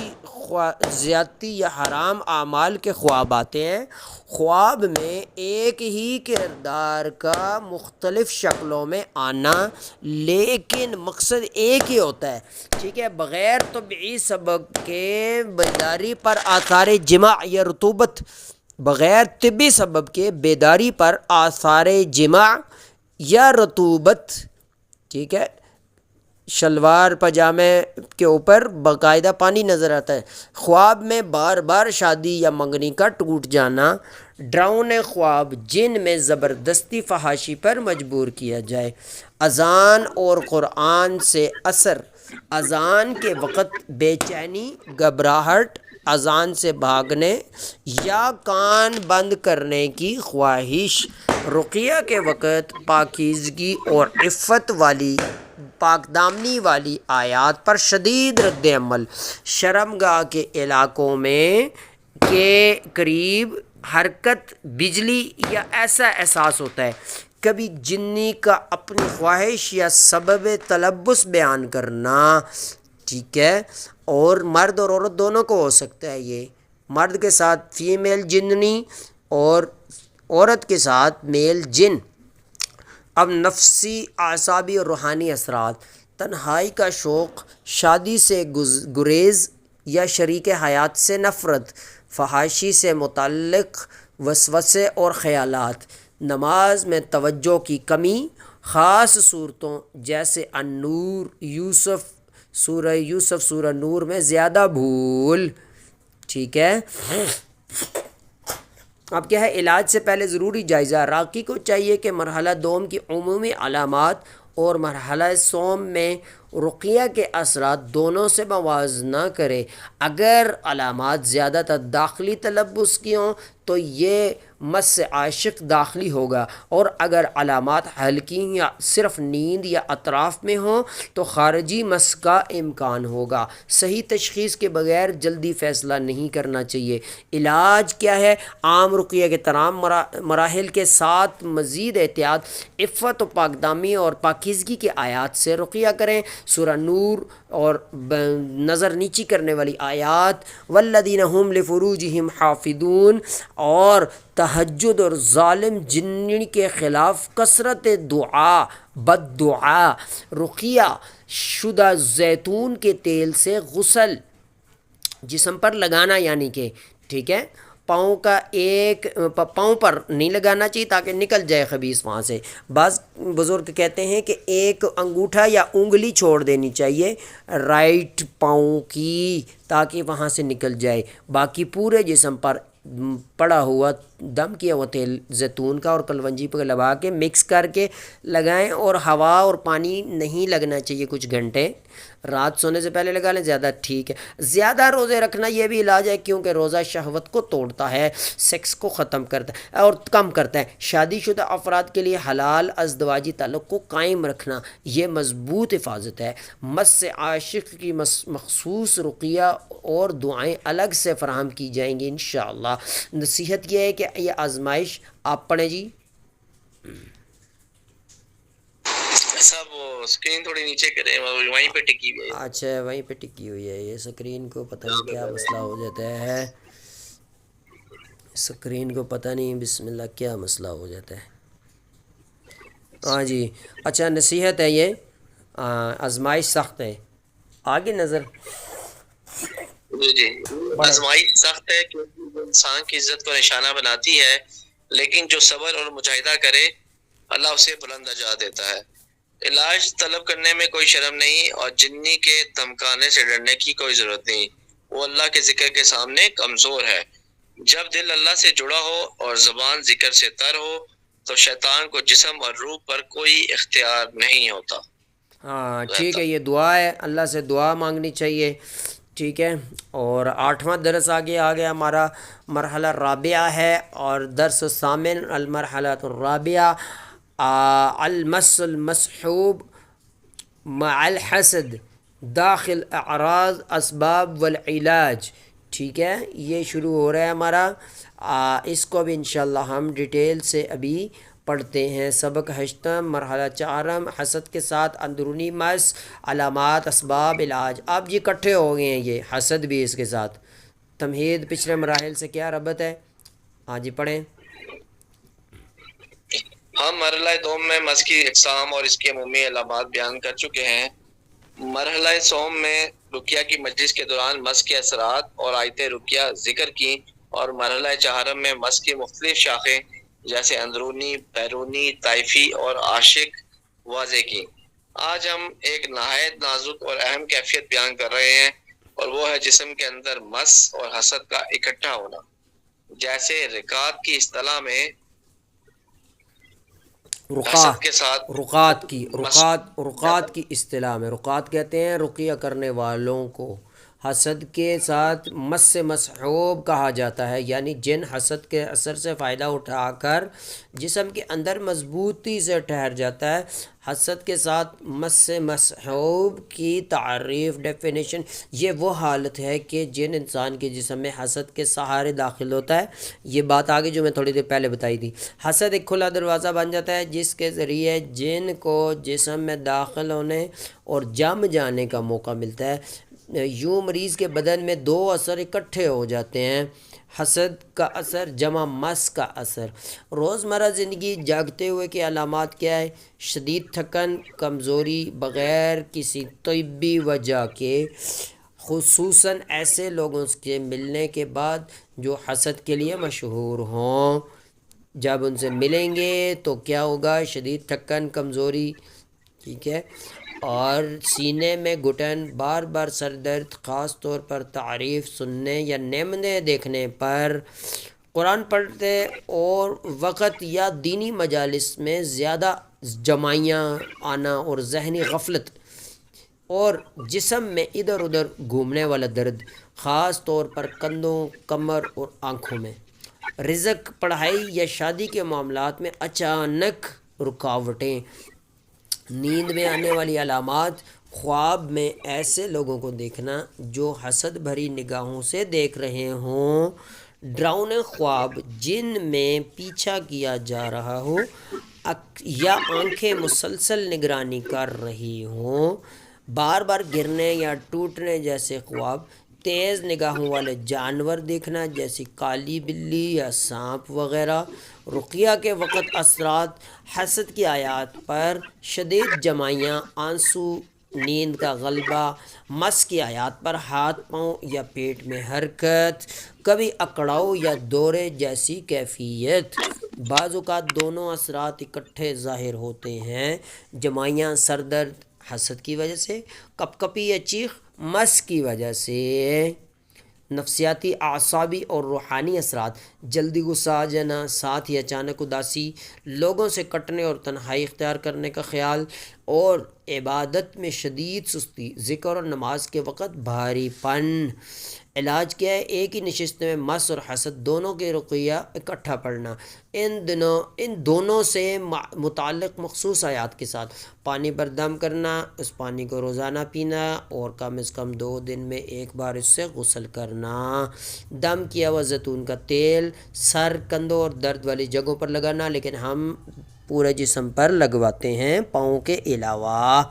زیادتی یا حرام اعمال کے خواب آتے ہیں. خواب میں ایک ہی کردار کا مختلف شکلوں میں آنا لیکن مقصد ایک ہی ہوتا ہے. ٹھیک ہے. بغیر طبعی سبب کے بیداری پر آثار جماع یا رطوبت، بغیر طبی سبب کے بیداری پر آثار جماع یا رطوبت، ٹھیک ہے، شلوار پاجامے کے اوپر باقاعدہ پانی نظر آتا ہے. خواب میں بار بار شادی یا منگنی کا ٹوٹ جانا، ڈراؤنے خواب جن میں زبردستی فحاشی پر مجبور کیا جائے. اذان اور قرآن سے اثر، اذان کے وقت بے چینی، گھبراہٹ، اذان سے بھاگنے یا کان بند کرنے کی خواہش. رقیہ کے وقت پاکیزگی اور عفت والی، پاک دامنی والی آیات پر شدید رد عمل. شرمگاہ کے علاقوں میں کے قریب حرکت، بجلی یا ایسا احساس ہوتا ہے. کبھی جنی کا اپنی خواہش یا سبب تلبس بیان کرنا. ٹھیک ہے. اور مرد اور عورت دونوں کو ہو سکتا ہے. یہ مرد کے ساتھ فیمیل جننی اور عورت کے ساتھ میل جن. اب نفسی، اعصابی اور روحانی اثرات. تنہائی کا شوق، شادی سے گریز یا شریک حیات سے نفرت، فحاشی سے متعلق وسوسے اور خیالات. نماز میں توجہ کی کمی، خاص صورتوں جیسے النور، سورہ یوسف، سورہ نور میں زیادہ بھول. ٹھیک ہے. اب کیا ہے، علاج سے پہلے ضروری جائزہ. راقی کو چاہیے کہ مرحلہ دوم کی عمومی علامات اور مرحلہ سوم میں رقیہ کے اثرات دونوں سے موازنہ کرے. اگر علامات زیادہ تر داخلی تلبس کی ہوں تو یہ مس عاشق داخلی ہوگا، اور اگر علامات ہلکی یا صرف نیند یا اطراف میں ہوں تو خارجی مس کا امکان ہوگا. صحیح تشخیص کے بغیر جلدی فیصلہ نہیں کرنا چاہیے. علاج کیا ہے؟ عام رقیہ کے تمام مراحل کے ساتھ مزید احتیاط، عفت و پاکدامی اور پاکیزگی کے آیات سے رقیہ کریں. سورہ نور اور نظر نیچی کرنے والی آیات، والذین هم لفروجہم حافظون، اور تہجد اور ظالم جن کے خلاف کثرت دعا، بد دعا. رقیہ شدہ زیتون کے تیل سے غسل جسم پر لگانا، یعنی کہ ٹھیک ہے، پاؤں پر نہیں لگانا چاہیے تاکہ نکل جائے خبیث وہاں سے. بعض بزرگ کہتے ہیں کہ ایک انگوٹھا یا انگلی چھوڑ دینی چاہیے رائٹ پاؤں کی تاکہ وہاں سے نکل جائے. باقی پورے جسم پر پڑا ہوا دم کیا ہوا تیل زیتون کا اور کلونجی پہ لگا کے مکس کر کے لگائیں، اور ہوا اور پانی نہیں لگنا چاہیے کچھ گھنٹے. رات سونے سے پہلے لگا لیں، زیادہ ٹھیک ہے. زیادہ روزے رکھنا یہ بھی علاج ہے، کیونکہ روزہ شہوت کو توڑتا ہے، سیکس کو ختم کرتا ہے اور کم کرتا ہے. شادی شدہ افراد کے لیے حلال ازدواجی تعلق کو قائم رکھنا یہ مضبوط حفاظت ہے. مس عاشق کی مخصوص رقیہ اور دعائیں الگ سے فراہم کی جائیں گی انشاءاللہ. نصیحت یہ ہے کہ یہ آزمائش آپ پڑھیں جی. صاحب وہ اسکرین تھوڑی نیچے کریں، وہیں پہ ٹکی ہوئی ہے. اچھا وہیں پہ ٹکی ہوئی ہے. یہ اسکرین کو پتہ نہیں کیا مسئلہ ہو جاتا ہے، اسکرین کو پتہ نہیں بسم اللہ کیا مسئلہ ہو جاتا ہے. ہاں جی. اچھا نصیحت ہے یہ، آزمائش سخت ہے. آگے نظر. جی آزمائش سخت ہے کیونکہ انسان کی عزت کو نشانہ بناتی ہے، لیکن جو صبر اور مجاہدہ کرے اللہ اسے بلند درجات دیتا ہے. علاج طلب کرنے میں کوئی شرم نہیں اور جنی کے دھمکانے سے ڈرنے کی کوئی ضرورت نہیں. وہ اللہ کے ذکر کے سامنے کمزور ہے. جب دل اللہ سے جڑا ہو اور زبان ذکر سے تر ہو تو شیطان کو جسم اور روح پر کوئی اختیار نہیں ہوتا. ہاں ٹھیک ہے. یہ دعا ہے، اللہ سے دعا مانگنی چاہیے. ٹھیک ہے. اور 8واں درس آگے آ گیا ہمارا، مرحلہ رابعہ ہے، اور درس ثامن المرحلہ الرابعہ المس المسحوب مع الحسد داخل اعراض اسباب والعلاج. ٹھیک ہے. یہ شروع ہو رہا ہے ہمارا. اس کو بھی انشاءاللہ ہم ڈیٹیل سے ابھی پڑھتے ہیں۔ سبق ہشتم مرحلہ چہارم حسد کے ساتھ اندرونی مس، علامات، اسباب، علاج۔ اب یہ اکٹھے ہو گئے ہیں، یہ حسد بھی اس کے ساتھ۔ تمہید پچھلے مراحل سے کیا ربط ہے؟ ہاں جی پڑھیں۔ ہم مرحلہ دوم میں مس کی اقسام اور اس کے عمومی علامات بیان کر چکے ہیں۔ مرحلہ سوم میں رقیہ کی مجلس کے دوران مس کے اثرات اور آیت رقیہ ذکر کی، اور مرحلہ چہارم میں مس کی مختلف شاخیں جیسے اندرونی، بیرونی، طائفی اور عاشق واضح کی۔ آج ہم ایک نہایت نازک اور اہم کیفیت بیان کر رہے ہیں، اور وہ ہے جسم کے اندر مس اور حسد کا اکٹھا ہونا۔ جیسے رکعت کی اصطلاح میں حسد کے ساتھ رقات کی اصطلاح میں، رقات کہتے ہیں رقیہ کرنے والوں کو، حسد کے ساتھ مس سے مسحوب کہا جاتا ہے، یعنی جن حسد کے اثر سے فائدہ اٹھا کر جسم کے اندر مضبوطی سے ٹھہر جاتا ہے۔ حسد کے ساتھ مس سے مسحوب کی تعریف، ڈیفینیشن، یہ وہ حالت ہے کہ جن انسان کے جسم میں حسد کے سہارے داخل ہوتا ہے۔ یہ بات آگے جو میں تھوڑی دیر پہلے بتائی تھی، حسد ایک کھلا دروازہ بن جاتا ہے جس کے ذریعے جن کو جسم میں داخل ہونے اور جم جانے کا موقع ملتا ہے۔ یوں مریض کے بدن میں دو اثر اکٹھے ہو جاتے ہیں، حسد کا اثر جمع مس کا اثر۔ روزمرہ زندگی جاگتے ہوئے کے علامات کیا ہے؟ شدید تھکن، کمزوری بغیر کسی طبی وجہ کے، خصوصاً ایسے لوگوں کے ملنے کے بعد جو حسد کے لیے مشہور ہوں۔ جب ان سے ملیں گے تو کیا ہوگا؟ شدید تھکن، کمزوری، ٹھیک ہے، اور سینے میں گھٹن، بار بار سر درد، خاص طور پر تعریف سننے یا نعمتیں دیکھنے پر، قرآن پڑھتے اور وقت یا دینی مجالس میں زیادہ جمائیاں آنا، اور ذہنی غفلت، اور جسم میں ادھر ادھر گھومنے والا درد، خاص طور پر کندھوں، کمر اور آنکھوں میں۔ رزق، پڑھائی یا شادی کے معاملات میں اچانک رکاوٹیں۔ نیند میں آنے والی علامات، خواب میں ایسے لوگوں کو دیکھنا جو حسد بھری نگاہوں سے دیکھ رہے ہوں، ڈراؤنے خواب جن میں پیچھا کیا جا رہا ہو یا آنکھیں مسلسل نگرانی کر رہی ہوں، بار بار گرنے یا ٹوٹنے جیسے خواب، تیز نگاہوں والے جانور دیکھنا جیسی کالی بلی یا سانپ وغیرہ۔ رقیہ کے وقت اثرات، حسد کی آیات پر شدید جمائیاں، آنسو، نیند کا غلبہ، مس کی آیات پر ہاتھ پاؤں یا پیٹ میں حرکت، کبھی اکڑاؤ یا دورے جیسی کیفیت۔ بعض اوقات دونوں اثرات اکٹھے ظاہر ہوتے ہیں، جمائیاں سر درد حسد کی وجہ سے، کپ کپی یا چیخ مس کی وجہ سے۔ نفسیاتی، اعصابی اور روحانی اثرات، جلدی غصہ آ جانا، ساتھ ہی اچانک اداسی، لوگوں سے کٹنے اور تنہائی اختیار کرنے کا خیال، اور عبادت میں شدید سستی، ذکر اور نماز کے وقت بھاری پن۔ علاج کیا ہے؟ ایک ہی نشست میں مس اور حسد دونوں کے رقیہ اکٹھا پڑھنا، ان دونوں سے متعلق مخصوص آیات کے ساتھ، پانی پر دم کرنا، اس پانی کو روزانہ پینا، اور کم از کم 2 دن میں ایک بار اس سے غسل کرنا۔ دم کیا ہوا زیتون کا تیل سر، کندھوں اور درد والی جگہوں پر لگانا، لیکن ہم پورے جسم پر لگواتے ہیں پاؤں کے علاوہ۔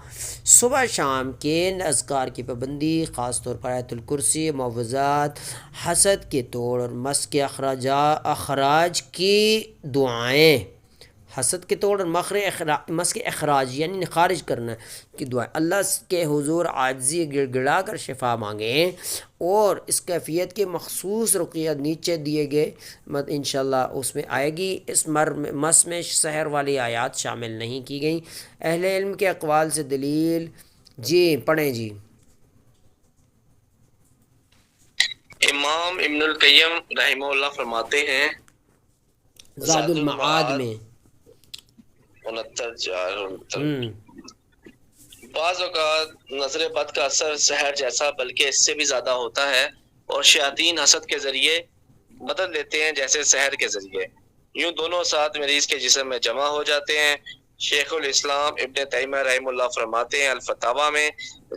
صبح شام کے اذکار کی پابندی، خاص طور پر آیت الکرسی، معوذات، حسد کے توڑ اور مس کے اخراج کی دعائیں، حسد کے توڑ اور مس کے اخراج یعنی خارج کرنا کی دعائیں، اللہ کے حضور عاجزی گڑ گڑا کر شفا مانگیں، اور اس کیفیت کے مخصوص رقیہ نیچے دیے گئے انشاءاللہ اس میں آئے گی۔ اس مس میں سحر والی آیات شامل نہیں کی گئیں۔ اہل علم کے اقوال سے دلیل، جی پڑھیں جی۔ امام ابن القیم رحمہ اللہ فرماتے ہیں زاد المعاد میں 69 بعض اوقات نظر بد کا اثر سحر جیسا بلکہ اس سے بھی زیادہ ہوتا ہے، اور شیاطین حسد کے ذریعے بدل لیتے ہیں جیسے سحر کے ذریعے۔ یوں دونوں ساتھ مریض کے جسم میں جمع ہو جاتے ہیں۔ شیخ الاسلام ابن تیمیہ رحمہ اللہ فرماتے ہیں الفتاویٰ میں،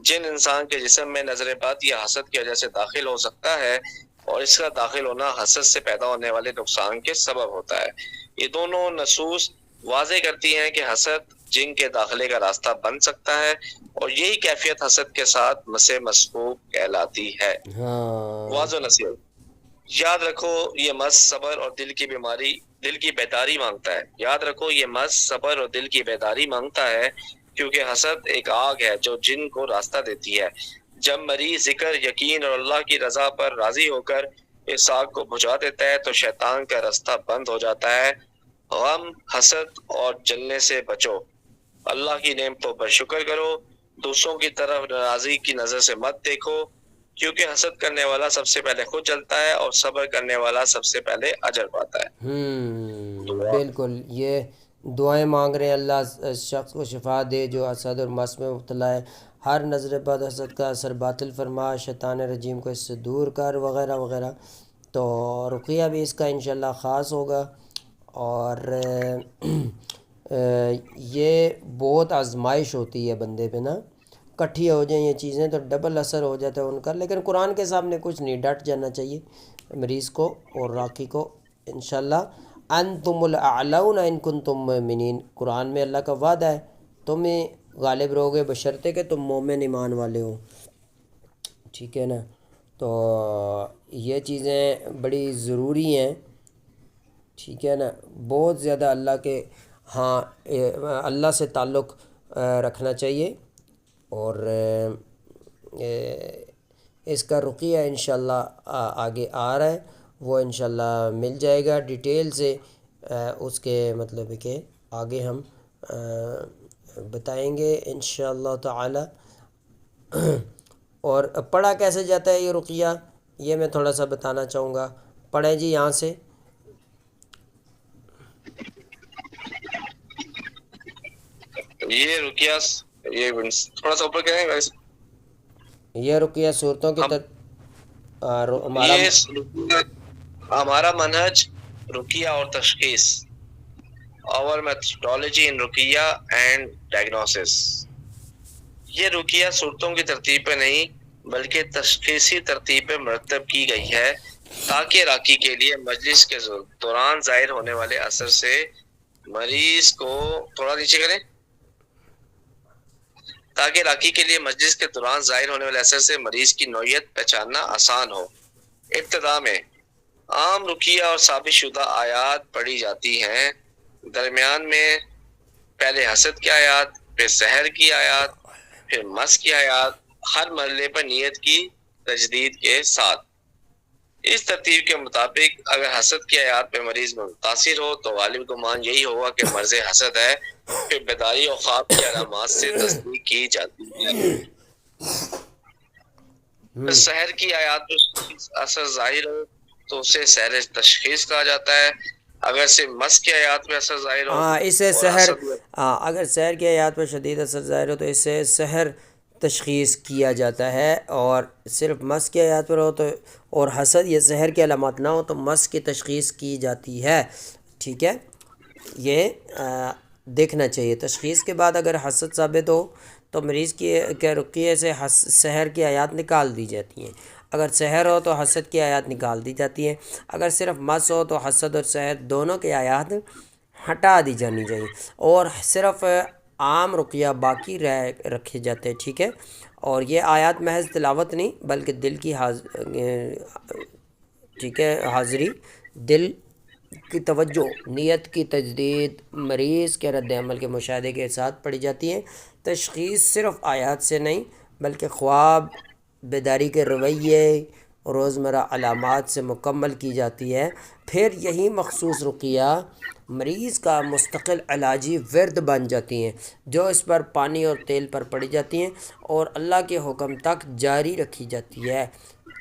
جن انسان کے جسم میں نظر بد یا حسد کی وجہ سے داخل ہو سکتا ہے، اور اس کا داخل ہونا حسد سے پیدا ہونے والے نقصان کے سبب ہوتا ہے۔ یہ دونوں نصوص واضح کرتی ہیں کہ حسد جن کے داخلے کا راستہ بن سکتا ہے، اور یہی کیفیت حسد کے ساتھ مس مسحوق کہلاتی ہے۔ ہاں واضح نصیحت، یاد رکھو یہ مس صبر اور دل کی بیداری مانگتا ہے۔ یاد رکھو یہ مس صبر اور دل کی بیداری مانگتا ہے، کیونکہ حسد ایک آگ ہے جو جن کو راستہ دیتی ہے۔ جب مریض ذکر، یقین اور اللہ کی رضا پر راضی ہو کر اس آگ کو بجھا دیتا ہے تو شیطان کا راستہ بند ہو جاتا ہے۔ غم، حسد اور جلنے سے بچو، اللہ کی نعمتوں پر شکر کرو، دوسروں کی طرف ناراضی کی نظر سے مت دیکھو، کیونکہ حسد کرنے والا سب سے پہلے خود جلتا ہے اور صبر کرنے والا سب سے پہلے اجر پاتا ہے۔ بالکل، یہ دعائیں مانگ رہے ہیں اللہ اس شخص کو شفا دے جو حسد اور مس میں مبتلا ہے، ہر نظر بد حسد کا اثر باطل فرما، شیطان رجیم کو اس سے دور کر، وغیرہ وغیرہ۔ تو رقیہ بھی اس کا انشاءاللہ خاص ہوگا، اور یہ بہت آزمائش ہوتی ہے بندے پہ نا، کٹھی ہو جائیں یہ چیزیں تو ڈبل اثر ہو جاتا ہے ان کا، لیکن قرآن کے سامنے کچھ نہیں، ڈٹ جانا چاہیے مریض کو اور راقی کو انشاءاللہ۔ انتم الاعلون ان کنتم مؤمنین، قرآن میں اللہ کا وعدہ ہے تم ہی غالب رہو گے بشرطے کہ تم مومن ایمان والے ہو، ٹھیک ہے نا۔ تو یہ چیزیں بڑی ضروری ہیں، ٹھیک ہے نا، بہت زیادہ اللہ کے ہاں اللہ سے تعلق رکھنا چاہیے، اور اس کا رقیہ انشاءاللہ آگے آ رہا ہے، وہ انشاءاللہ مل جائے گا ڈیٹیل سے، اس کے مطلب ہے کہ آگے ہم بتائیں گے انشاءاللہ تعالی۔ اور پڑھا کیسے جاتا ہے یہ رقیہ، یہ میں تھوڑا سا بتانا چاہوں گا، پڑھیں جی یہاں سے۔ یہ رقیہ، یہ تھوڑا سا اوپر کریں گے، یہ رقیہ صورتوں کی ہمارا منہج رقیہ اور تشخیص، our methodology in رقیہ اینڈ ڈائگنوسس۔ یہ رقیہ صورتوں کی ترتیب پہ نہیں بلکہ تشخیصی ترتیب پہ مرتب کی گئی ہے، تاکہ راقی کے لیے مجلس کے دوران ظاہر ہونے والے اثر سے مریض کو تھوڑا نیچے کریں، تاکہ راقی کے لیے مجلس کے دوران ظاہر ہونے والے اثر سے مریض کی نوعیت پہچاننا آسان ہو۔ ابتدا میں عام رقیہ اور ثابت شدہ آیات پڑھی جاتی ہیں، درمیان میں پہلے حسد کی آیات، پھر سحر کی آیات، پھر مس کی آیات، ہر مرحلے پر نیت کی تجدید کے ساتھ۔ اس ترتیب کے مطابق اگر حسد کی آیات پہ مریض متاثر ہو تو غالب گمان یہی ہوگا کہ مرض حسد ہے، پھر بیداری اور خواب کی علامات سے تصدیق کی جاتی ہے۔ سحر کی آیات پر اثر ظاہر ہو تو اسے سحر تشخیص کہا جاتا ہے، اگر سے مس کی آیات میں اثر ظاہر ہو اسے سحر، اگر سحر کی آیات پر شدید اثر ظاہر ہو تو اسے سحر تشخیص کیا جاتا ہے، اور صرف مس کی آیات پر ہو تو اور حسد یا سحر کی علامات نہ ہو تو مس کی تشخیص کی جاتی ہے، ٹھیک ہے۔ یہ دیکھنا چاہیے، تشخیص کے بعد اگر حسد ثابت ہو تو مریض کے رقیے سے سحر کی آیات نکال دی جاتی ہیں، اگر سحر ہو تو حسد کی آیات نکال دی جاتی ہیں، اگر صرف مس ہو تو حسد اور سحر دونوں کی آیات ہٹا دی جانی چاہیے، اور صرف عام رقیہ باقی رکھے جاتے ہیں، ٹھیک ہے۔ اور یہ آیات محض تلاوت نہیں بلکہ دل کی ٹھیک ہے حاضری، دل کی توجہ، نیت کی تجدید، مریض کے رد عمل کے مشاہدے کے ساتھ پڑھی جاتی ہیں۔ تشخیص صرف آیات سے نہیں بلکہ خواب، بیداری کے رویے، روزمرہ علامات سے مکمل کی جاتی ہے، پھر یہی مخصوص رقیہ مریض کا مستقل علاجی ورد بن جاتی ہیں، جو اس پر پانی اور تیل پر پڑھی جاتی ہیں اور اللہ کے حکم تک جاری رکھی جاتی ہے۔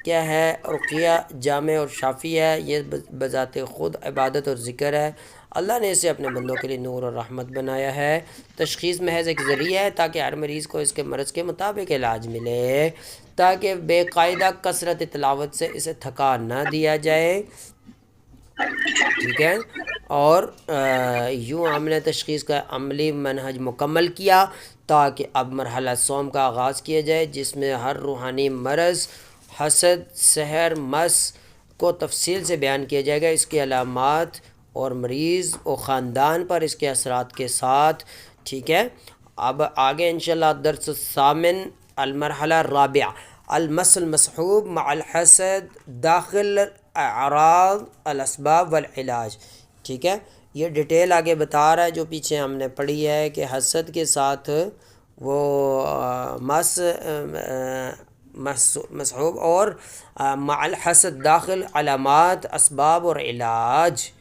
کیا ہے رقیہ؟ جامع اور شافی ہے، یہ بذات خود عبادت اور ذکر ہے، اللہ نے اسے اپنے بندوں کے لیے نور اور رحمت بنایا ہے۔ تشخیص محض ایک ذریعہ ہے تاکہ ہر مریض کو اس کے مرض کے مطابق علاج ملے، تاکہ بے قاعدہ کثرت تلاوت سے اسے تھکا نہ دیا جائے، ٹھیک ہے۔ اور یوں ہم نے تشخیص کا عملی منہج مکمل کیا تاکہ اب مرحلہ صوم کا آغاز کیا جائے، جس میں ہر روحانی مرض، حسد، سحر، مس کو تفصیل سے بیان کیا جائے گا، اس کی علامات اور مریض و خاندان پر اس کے اثرات کے ساتھ. ٹھیک ہے. اب آگے انشاءاللہ درس الثامن المرحلہ الرابعہ المس المصحوب مع الحسد داخل اعراض الاسباب والعلاج. ٹھیک ہے. یہ ڈیٹیل آگے بتا رہا ہے جو پیچھے ہم نے پڑھی ہے کہ حسد کے ساتھ وہ مصحوب اور مع الحسد داخل علامات اسباب اور علاج.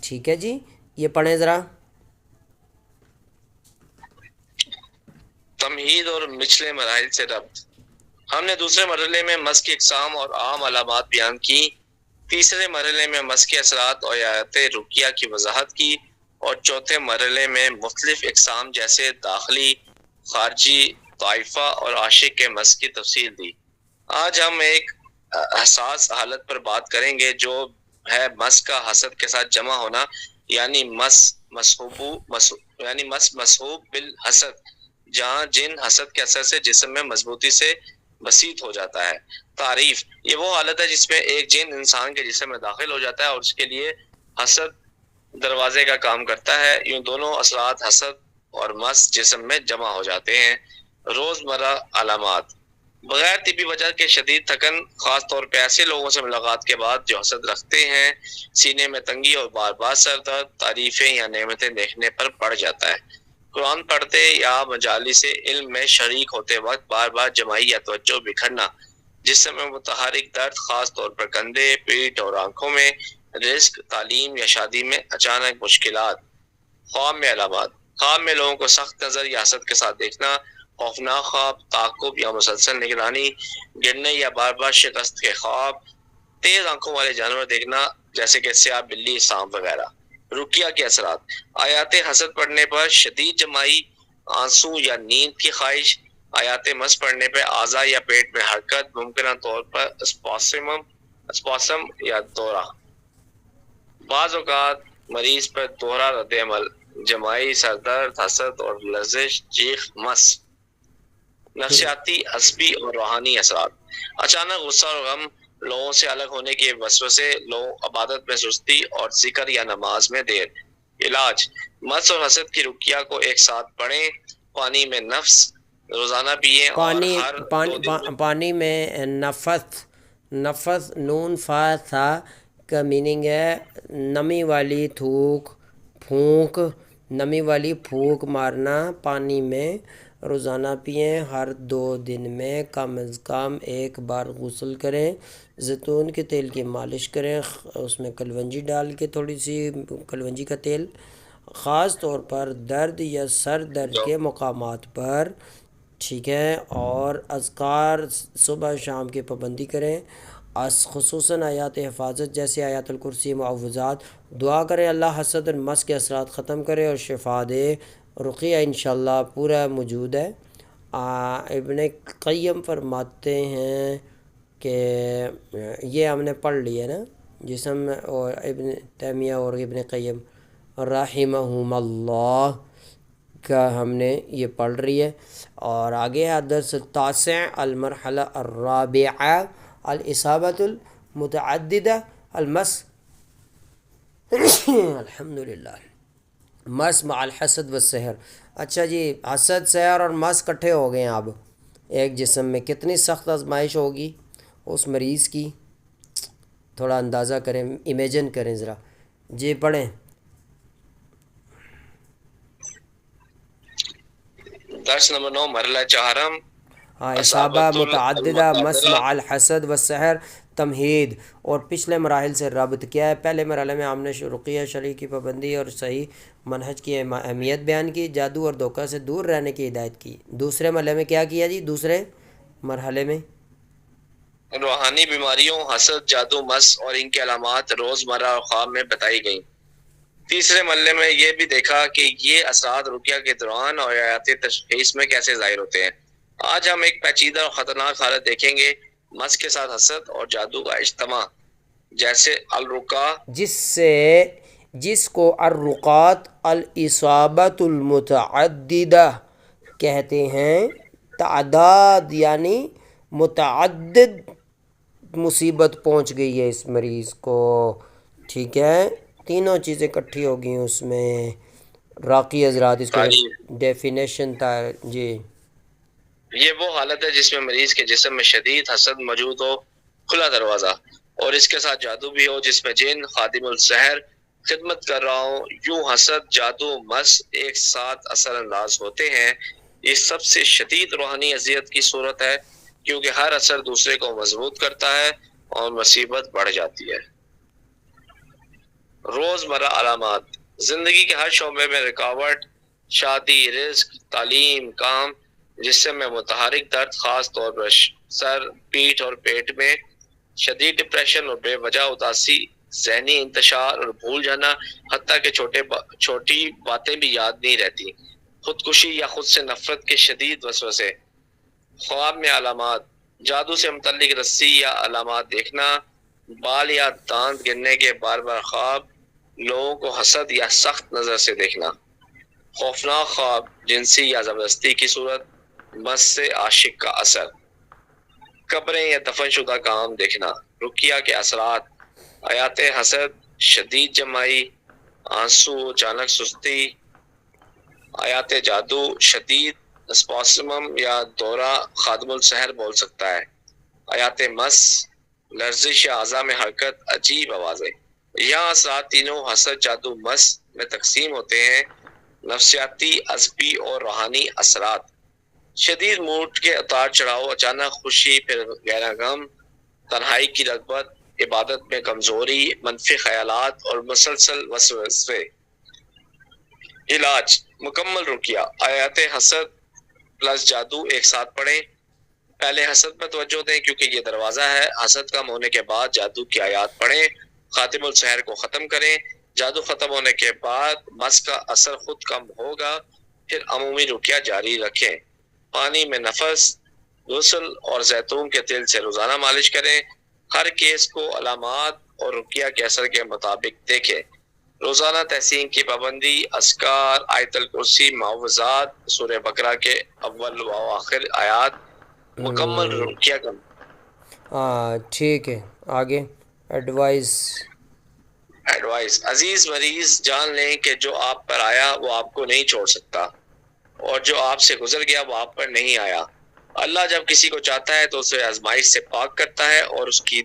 ٹھیک ہے جی. یہ پڑھیں ذرا. تمہید اور نچلے مراحل سے ربط. ہم نے دوسرے مرحلے میں مس کی اقسام اور عام علامات بیان کی. تیسرے مرحلے میں مس کے اثرات اور آیات رقیہ کی وضاحت کی اور چوتھے مرحلے میں مختلف اقسام جیسے داخلی، خارجی، طائفہ اور عاشق کے مس کی تفصیل دی. آج ہم ایک حساس حالت پر بات کریں گے جو ہے مس کا حسد کے ساتھ جمع ہونا، یعنی مس مسحوب بالحسد، جہاں جن حسد کے اثر سے جسم میں مضبوطی سے بسیط ہو جاتا ہے. تعریف: یہ وہ حالت ہے جس میں ایک جن انسان کے جسم میں داخل ہو جاتا ہے اور اس کے لیے حسد دروازے کا کام کرتا ہے. یوں دونوں اثرات حسد اور مس جسم میں جمع ہو جاتے ہیں. روزمرہ علامات: بغیر طبی وجہ کے شدید تھکن، خاص طور پہ ایسے لوگوں سے ملاقات کے بعد جو حسد رکھتے ہیں. سینے میں تنگی اور بار بار سر درد، تعریفیں یا نعمتیں دیکھنے پر پڑ جاتا ہے. قرآن پڑھتے یا مجالس علم میں شریک ہوتے وقت بار بار جماعی یا توجہ بکھرنا، جسم میں متحرک درد خاص طور پر کندھے، پیٹھ اور آنکھوں میں، رزق، تعلیم یا شادی میں اچانک مشکلات. خواب میں علامات: خواب میں لوگوں کو سخت نظر یا حسد کے ساتھ دیکھنا، خوفناک خواب، تعقب یا مسلسل نگرانی، گرنے یا بار بار شکست کے خواب، تیز آنکھوں والے جانور دیکھنا جیسے کہ سیاہ بلی، سانپ وغیرہ. رقیہ کے اثرات: آیات حسد پڑھنے پر شدید جمائی، آنسو یا نیند کی خواہش. آیات مس پڑھنے پہ اعضاء یا پیٹ میں حرکت، ممکنہ طور پر اسپاسم یا دورہ. بعض اوقات مریض پر دوہرا رد عمل، جمائی، سر درد، حسد اور لرزش، چیخ، مس. نفسیاتی، عصبی اور روحانی اثرات: اچانک غصہ اور غم، لوگوں سے الگ ہونے کے وسوسے، عبادت میں سستی اور ذکر یا نماز میں دیر. علاج: مس اور حسد کی رقیہ کو ایک ساتھ پڑھیں. پانی میں نفس روزانہ پئیں اور ہر 2 دن پانی میں نفس نون فا تھا کا میننگ ہے نمی والی پھونک، نمی والی پھونک مارنا. پانی میں روزانہ پئیں، ہر 2 دن میں کم از کم 1 بار غسل کریں. زیتون کے تیل کی مالش کریں، اس میں کلونجی ڈال کے، تھوڑی سی کلونجی کا تیل، خاص طور پر درد یا سر درد کے مقامات پر. ٹھیک ہے. اور اذکار صبح شام کی پابندی کریں، خصوصاً آیات حفاظت جیسے آیات الکرسی، معوذات. دعا کریں اللہ حسد اور مس کے اثرات ختم کرے اور شفا دے. رقیہ انشاءاللہ پورا موجود ہے. ابن قیم فرماتے ہیں کہ یہ ہم نے پڑھ لیا نا، جسم اور ابن تیمیہ اور ابن قیم رحمہم اللہ کا ہم نے یہ پڑھ رہی ہے. اور آگے ہے درس التاسع المرحلہ الرابعہ الاصابۃ المتعددہ المس. الحمدللہ. مس مع الحسد والسحر. اچھا جی، حسد، سحر اور مس کٹھے ہو گئے ہیں. اب ایک جسم میں کتنی سخت آزمائش ہوگی اس مریض کی، تھوڑا اندازہ کریں، امیجن کریں ذرا. جی پڑھیں. درس نمبر 9 مرحلہ چہارم اصابہ متعددہ مس مع الحسد والسحر. تمہید اور پچھلے مراحل سے ربط کیا ہے. پہلے مرحلے میں ہم نے رقیہ شرعی کی پابندی اور صحیح منہج کی اہمیت بیان کی، جادو اور دھوکہ سے دور رہنے کی ہدایت کی. دوسرے مرحلے میں کیا کیا جی؟ دوسرے مرحلے میں روحانی بیماریوں، حسد، جادو، مس اور ان کی علامات روزمرہ اور خواب میں بتائی گئیں. تیسرے مرحلے میں یہ بھی دیکھا کہ یہ اثرات رقیہ کے دوران اور آیات تشخیص میں کیسے ظاہر ہوتے ہیں. آج ہم ایک پیچیدہ اور خطرناک حالت دیکھیں گے، مس کے ساتھ حسد اور جادو کا اجتماع، جیسے الرقا، جس کو الرقات الاصابۃ المتعددہ کہتے ہیں. تعداد یعنی متعدد مصیبت پہنچ گئی ہے اس مریض کو. ٹھیک ہے. تینوں چیزیں اکٹھی ہو گئی اس میں. راقی حضرات اس کو تعریف. ڈیفینیشن تھا جی. یہ وہ حالت ہے جس میں مریض کے جسم میں شدید حسد موجود ہو، کھلا دروازہ، اور اس کے ساتھ جادو بھی ہو جس میں جن خادم السحر خدمت کر رہا ہوں. یوں حسد، جادو، مس ایک ساتھ اثر انداز ہوتے ہیں. یہ سب سے شدید روحانی اذیت کی صورت ہے، کیونکہ ہر اثر دوسرے کو مضبوط کرتا ہے اور مصیبت بڑھ جاتی ہے. روزمرہ علامات: زندگی کے ہر شعبے میں رکاوٹ، شادی، رزق، تعلیم، کام، جسم میں متحرک درد، خاص طور پر سر، پیٹھ اور پیٹ میں، شدید ڈپریشن اور بے وجہ اداسی، ذہنی انتشار اور بھول جانا، حتیٰ کہ چھوٹی باتیں بھی یاد نہیں رہتی، خودکشی یا خود سے نفرت کے شدید وسوسے. خواب میں علامات: جادو سے متعلق رسی یا علامات دیکھنا، بال یا دانت گرنے کے بار بار خواب، لوگوں کو حسد یا سخت نظر سے دیکھنا. خوفناک خواب، جنسی یا زبردستی کی صورت، مس سے عاشق کا اثر. قبریں یا دفن شدہ کام دیکھنا. رقیہ کے اثرات: آیات حسد، شدید جمائی، آنسو، اچانک سستی. آیات جادو، شدید اسپاسمم یا دورہ، خادم السحر بول سکتا ہے. آیات مس، لرزش یا اعضاء میں حرکت، عجیب آوازیں. یہاں اثرات تینوں حسد، جادو، مس میں تقسیم ہوتے ہیں: نفسیاتی، عصبی اور روحانی اثرات. شدید موڈ کے اتار چڑھاؤ، اچانک خوشی پھر گہرا غم، تنہائی کی رغبت، عبادت میں کمزوری، منفی خیالات اور مسلسل وسوسے. علاج: مکمل رقیہ، آیات حسد پلس جادو ایک ساتھ پڑھیں. پہلے حسد پر توجہ دیں کیونکہ یہ دروازہ ہے. حسد کم ہونے کے بعد جادو کی آیات پڑھیں. خاتم السحر کو ختم کریں. جادو ختم ہونے کے بعد مس کا اثر خود کم ہوگا. پھر عمومی رقیہ جاری رکھیں. پانی میں نفس، غسل اور زیتون کے تیل سے روزانہ مالش کریں. ہر کیس کو علامات اور رقیہ کے اثر کے مطابق دیکھیں. روزانہ تحسین کی پابندی، اذکار، آیت الکرسی، معوذات، سورہ بقرہ کے اول و آخر آیات. مکمل رقیہ کا ٹھیک ہے. آگے ایڈوائز. عزیز مریض، جان لیں کہ جو آپ پر آیا وہ آپ کو نہیں چھوڑ سکتا، اور جو آپ سے گزر گیا وہ آپ پر نہیں آیا. اللہ جب کسی کو چاہتا ہے تو اسے آزمائش سے پاک کرتا ہے اور اس کے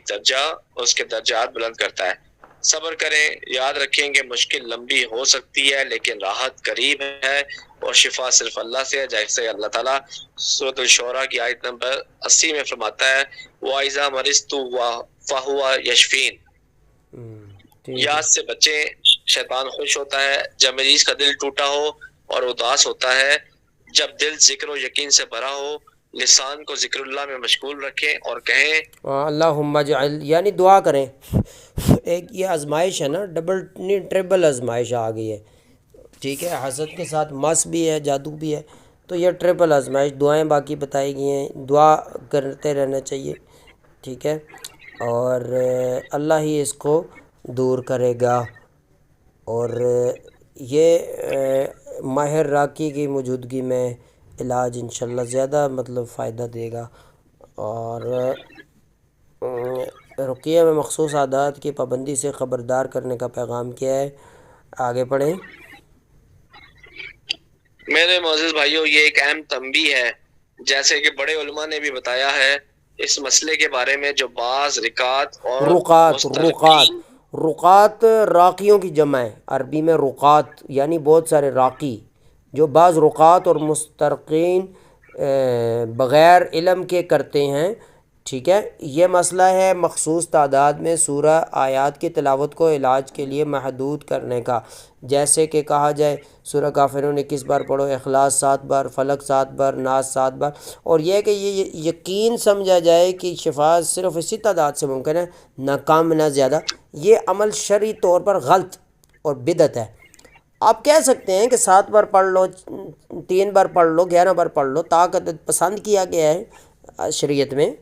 درجات بلند کرتا ہے. صبر کریں. یاد رکھیں کہ مشکل لمبی ہو سکتی ہے لیکن راحت قریب ہے، اور شفا صرف اللہ سے ہے. جیسے اللہ تعالیٰ سورۃ الشعراء کی آیت نمبر 80 میں فرماتا ہے، وَإِذَا مَرِضْتُ فَهُوَ يَشْفِينِ. یاد سے بچیں. شیطان خوش ہوتا ہے جب مریض کا دل ٹوٹا ہو اور اداس ہوتا ہے. جب دل ذکر و یقین سے بھرا ہو، لسان کو ذکر اللہ میں مشغول رکھیں اور کہیں اللہم اجعل، یعنی دعا کریں. ایک یہ آزمائش ہے نا، ڈبل نہیں ٹریبل آزمائش آ گئی ہے. ٹھیک ہے، حسد کے ساتھ مس بھی ہے، جادو بھی ہے، تو یہ ٹریبل آزمائش. دعائیں باقی بتائی گئی ہیں، دعا کرتے رہنا چاہیے. ٹھیک ہے، اور اللہ ہی اس کو دور کرے گا. اور یہ ماہر راقی کی موجودگی میں علاج انشاءاللہ زیادہ مطلب فائدہ دے گا. اور رقیہ میں مخصوص عادات کی پابندی سے خبردار کرنے کا پیغام کیا ہے. آگے پڑھیں. میرے معزز بھائیوں، یہ ایک اہم تنبیہ ہے، جیسے کہ بڑے علماء نے بھی بتایا ہے اس مسئلے کے بارے میں. جو بعض رکعات اور رقات راقیوں کی جمع ہے. عربی میں رقات یعنی بہت سارے راقی، جو بعض رقات اور مسترقین بغیر علم کے کرتے ہیں. ٹھیک ہے، یہ مسئلہ ہے مخصوص تعداد میں سورہ آیات کی تلاوت کو علاج کے لیے محدود کرنے کا. جیسے کہ کہا جائے سورہ کافرون 21 بار پڑھو، اخلاص 7 بار، فلق 7 بار، ناس 7 بار. اور یہ کہ یہ یقین سمجھا جائے کہ شفا صرف اسی تعداد سے ممکن ہے، نہ کم نہ زیادہ. یہ عمل شرعی طور پر غلط اور بدعت ہے. آپ کہہ سکتے ہیں کہ 7 بار پڑھ لو، 3 بار پڑھ لو، 11 بار پڑھ لو، طاقت پسند کیا گیا ہے شریعت میں.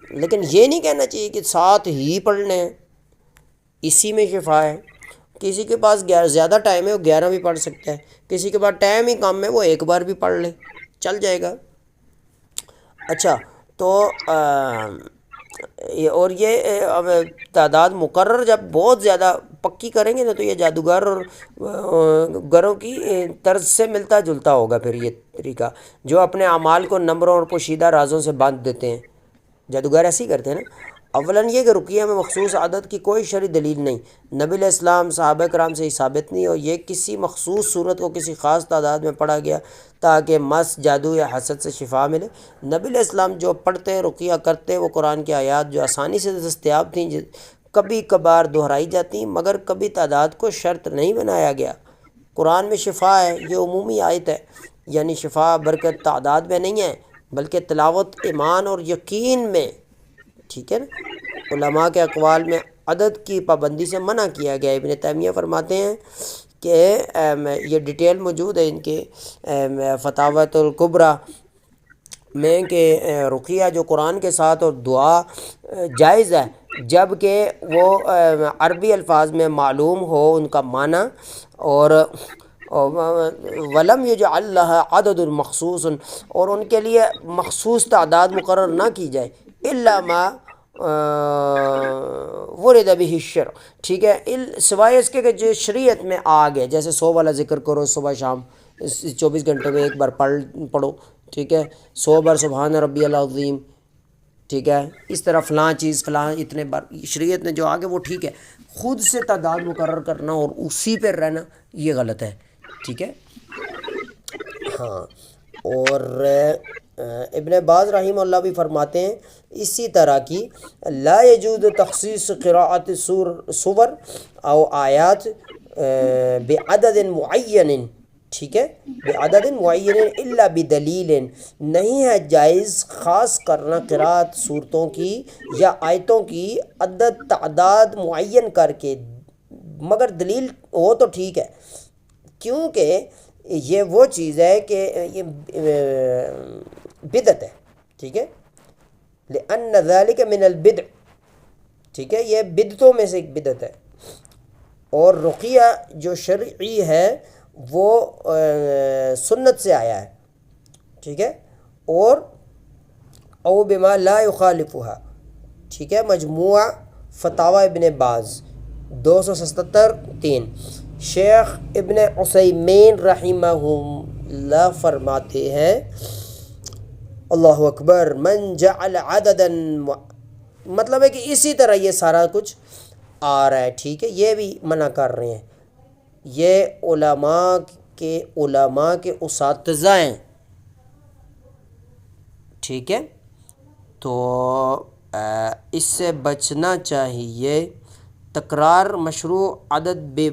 لیکن یہ نہیں کہنا چاہیے کہ 7 ہی پڑھنے ہیں، اسی میں شفا ہے. کسی کے پاس زیادہ ٹائم ہے وہ 11 بھی پڑھ سکتا ہے، کسی کے پاس ٹائم ہی کم ہے وہ 1 بار بھی پڑھ لے، چل جائے گا. اچھا، تو اور یہ اب تعداد مقرر جب بہت زیادہ پکی کریں گے نا تو یہ جادوگر اور گروں کی طرز سے ملتا جلتا ہوگا پھر یہ طریقہ، جو اپنے اعمال کو نمبروں اور پوشیدہ رازوں سے باندھ دیتے ہیں، جادوگر ایسے ہی کرتے ہیں نا۔ اولاً یہ کہ رقیہ میں مخصوص عدد کی کوئی شرعی دلیل نہیں، نبی علیہ السلام صحابہ کرام سے ہی ثابت نہیں، اور یہ کسی مخصوص صورت کو کسی خاص تعداد میں پڑھا گیا تاکہ مس، جادو یا حسد سے شفا ملے۔ نبی علیہ السلام جو پڑھتے رقیہ کرتے وہ قرآن کی آیات جو آسانی سے دستیاب تھیں، کبھی کبھار دہرائی جاتی، مگر کبھی تعداد کو شرط نہیں بنایا گیا۔ قرآن میں شفا ہے، یہ عمومی آیت ہے، یعنی شفا برکت تعداد میں نہیں ہے بلکہ تلاوت، ایمان اور یقین میں، ٹھیک ہے نا۔ علماء کے اقوال میں عدد کی پابندی سے منع کیا گیا۔ ابن تیمیہ فرماتے ہیں کہ یہ ڈیٹیل موجود ہے ان کے فتاوی الکبریٰ میں کہ رقیہ جو قرآن کے ساتھ اور دعا جائز ہے، جب کہ وہ عربی الفاظ میں معلوم ہو ان کا معنی، اور ولم یجعل لها عدد مخصوص، اور ان کے لیے مخصوص تعداد مقرر نہ کی جائے، الا ما ورد به الشرع، ٹھیک ہے، سوائے اس کے کہ جو شریعت میں آ گئے، جیسے 100 والا ذکر کرو صبح شام، 24 گھنٹے میں ایک بار پڑھو، ٹھیک ہے، 100 بار سبحان ربی العظیم، ٹھیک ہے، اس طرح فلاں چیز فلاں اتنے بار، شریعت میں جو آگے وہ ٹھیک ہے۔ خود سے تعداد مقرر کرنا اور اسی پہ رہنا یہ غلط ہے، ٹھیک ہے۔ ہاں، اور ابن باز رحمہ اللہ بھی فرماتے ہیں اسی طرح کی لا یجوز تخصیص قراءت سور او آیات بعدد معین، ٹھیک ہے، بعدد معین الا بدلیل، نہیں ہے جائز خاص کرنا قراءت صورتوں کی یا آیتوں کی عدد تعداد معین کر کے، مگر دلیل ہو تو ٹھیک ہے، کیونکہ یہ وہ چیز ہے کہ یہ بدعت ہے، ٹھیک ہے، لأن ذلك من البدع، ٹھیک ہے، یہ بدعتوں میں سے ایک بدعت ہے۔ اور رقیہ جو شرعی ہے وہ سنت سے آیا ہے، ٹھیک ہے، اور او بما لا يخالفها، ٹھیک ہے، مجموعہ فتاوی ابن باز 277-3۔ شیخ ابن عثیمین رحمہ اللہ فرماتے ہیں اللہ اکبر، من جعل عددا، مطلب ہے کہ اسی طرح یہ سارا کچھ آ رہا ہے، ٹھیک ہے، یہ بھی منع کر رہے ہیں، یہ علماء کے اساتذہ ہیں، ٹھیک ہے، تو اس سے بچنا چاہیے۔ تکرار مشروع عدد بے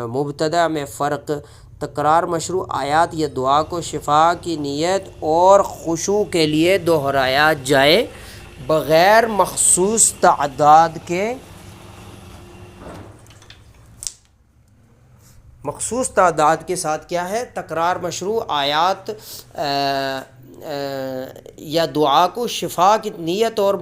مبتدا میں فرق، تکرار مشروع آیات یا دعا کو شفا کی نیت اور خشوع کے لیے دہرایا جائے بغیر مخصوص تعداد کے، مخصوص تعداد کے ساتھ کیا ہے، تکرار مشروع آیات یا دعا کو شفا کی نیت اور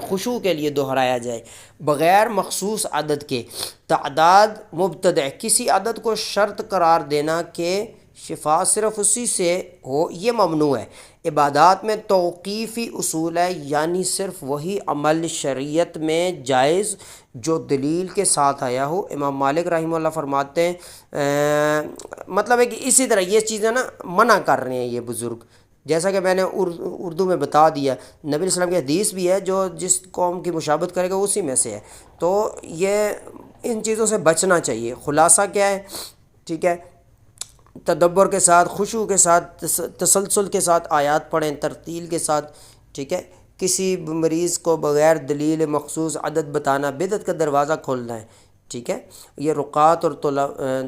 خشوع کے لیے دہرایا جائے بغیر مخصوص عدد کے۔ تعداد مبتدع، کسی عدد کو شرط قرار دینا کہ شفا صرف اسی سے ہو، یہ ممنوع ہے۔ عبادات میں توقیفی اصول ہے، یعنی صرف وہی عمل شریعت میں جائز جو دلیل کے ساتھ آیا ہو۔ امام مالک رحمہ اللہ فرماتے ہیں مطلب ہے کہ اسی طرح یہ چیزیں نا منع کر رہے ہیں یہ بزرگ، جیسا کہ میں نے اردو میں بتا دیا، نبی علیہ السلام کی حدیث بھی ہے جو جس قوم کی مشابہت کرے گا اسی میں سے ہے، تو یہ ان چیزوں سے بچنا چاہیے۔ خلاصہ کیا ہے، ٹھیک ہے، تدبر کے ساتھ، خشوع کے ساتھ، تسلسل کے ساتھ آیات پڑھیں، ترتیل کے ساتھ، ٹھیک ہے۔ کسی مریض کو بغیر دلیل مخصوص عدد بتانا بدعت کا دروازہ کھولنا ہے، ٹھیک ہے۔ یہ رقات اور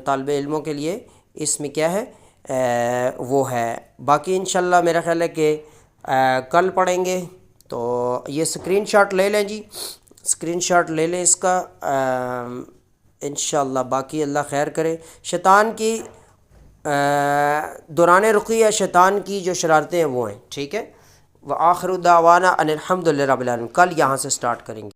طالب علموں کے لیے اس میں کیا ہے وہ ہے۔ باقی انشاءاللہ میرا خیال ہے کہ کل پڑھیں گے، تو یہ اسکرین شاٹ لے لیں جی، اسکرین شاٹ لے لیں اس کا انشاءاللہ۔ باقی اللہ خیر کرے۔ شیطان کی دوران رقیہ شیطان کی جو شرارتیں ہیں وہ ہیں، ٹھیک ہے۔ وآخر دعوانا ان الحمد للہ رب العالمین، کل یہاں سے سٹارٹ کریں گے۔